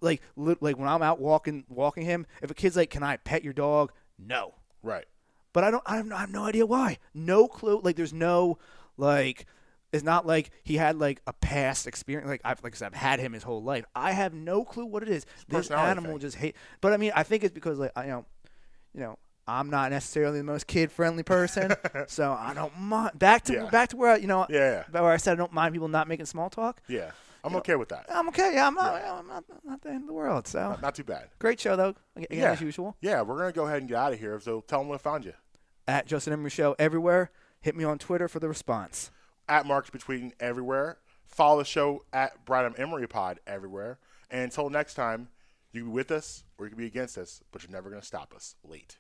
Like when I'm out walking him, if a kid's like, "Can I pet your dog?" No. Right. But I have no idea why. No clue. Like there's no like. It's not like he had like a past experience. Like I said, I've had him his whole life. I have no clue what it is. This animal just hate. But I mean, I think it's because like you know, I'm not necessarily the most kid friendly person, so I don't mind. Back to where where I said I don't mind people not making small talk. Yeah. I'm okay with that. I'm okay. Yeah, I'm not the end of the world. So not too bad. Great show though. Again, as usual. Yeah, we're gonna go ahead and get out of here. So tell them where to find you. At Justin Emery Show everywhere. Hit me on Twitter for the response. At Marques Between everywhere. Follow the show at Bright Emery Pod everywhere. And until next time, you can be with us or you can be against us, but you're never gonna stop us. Late.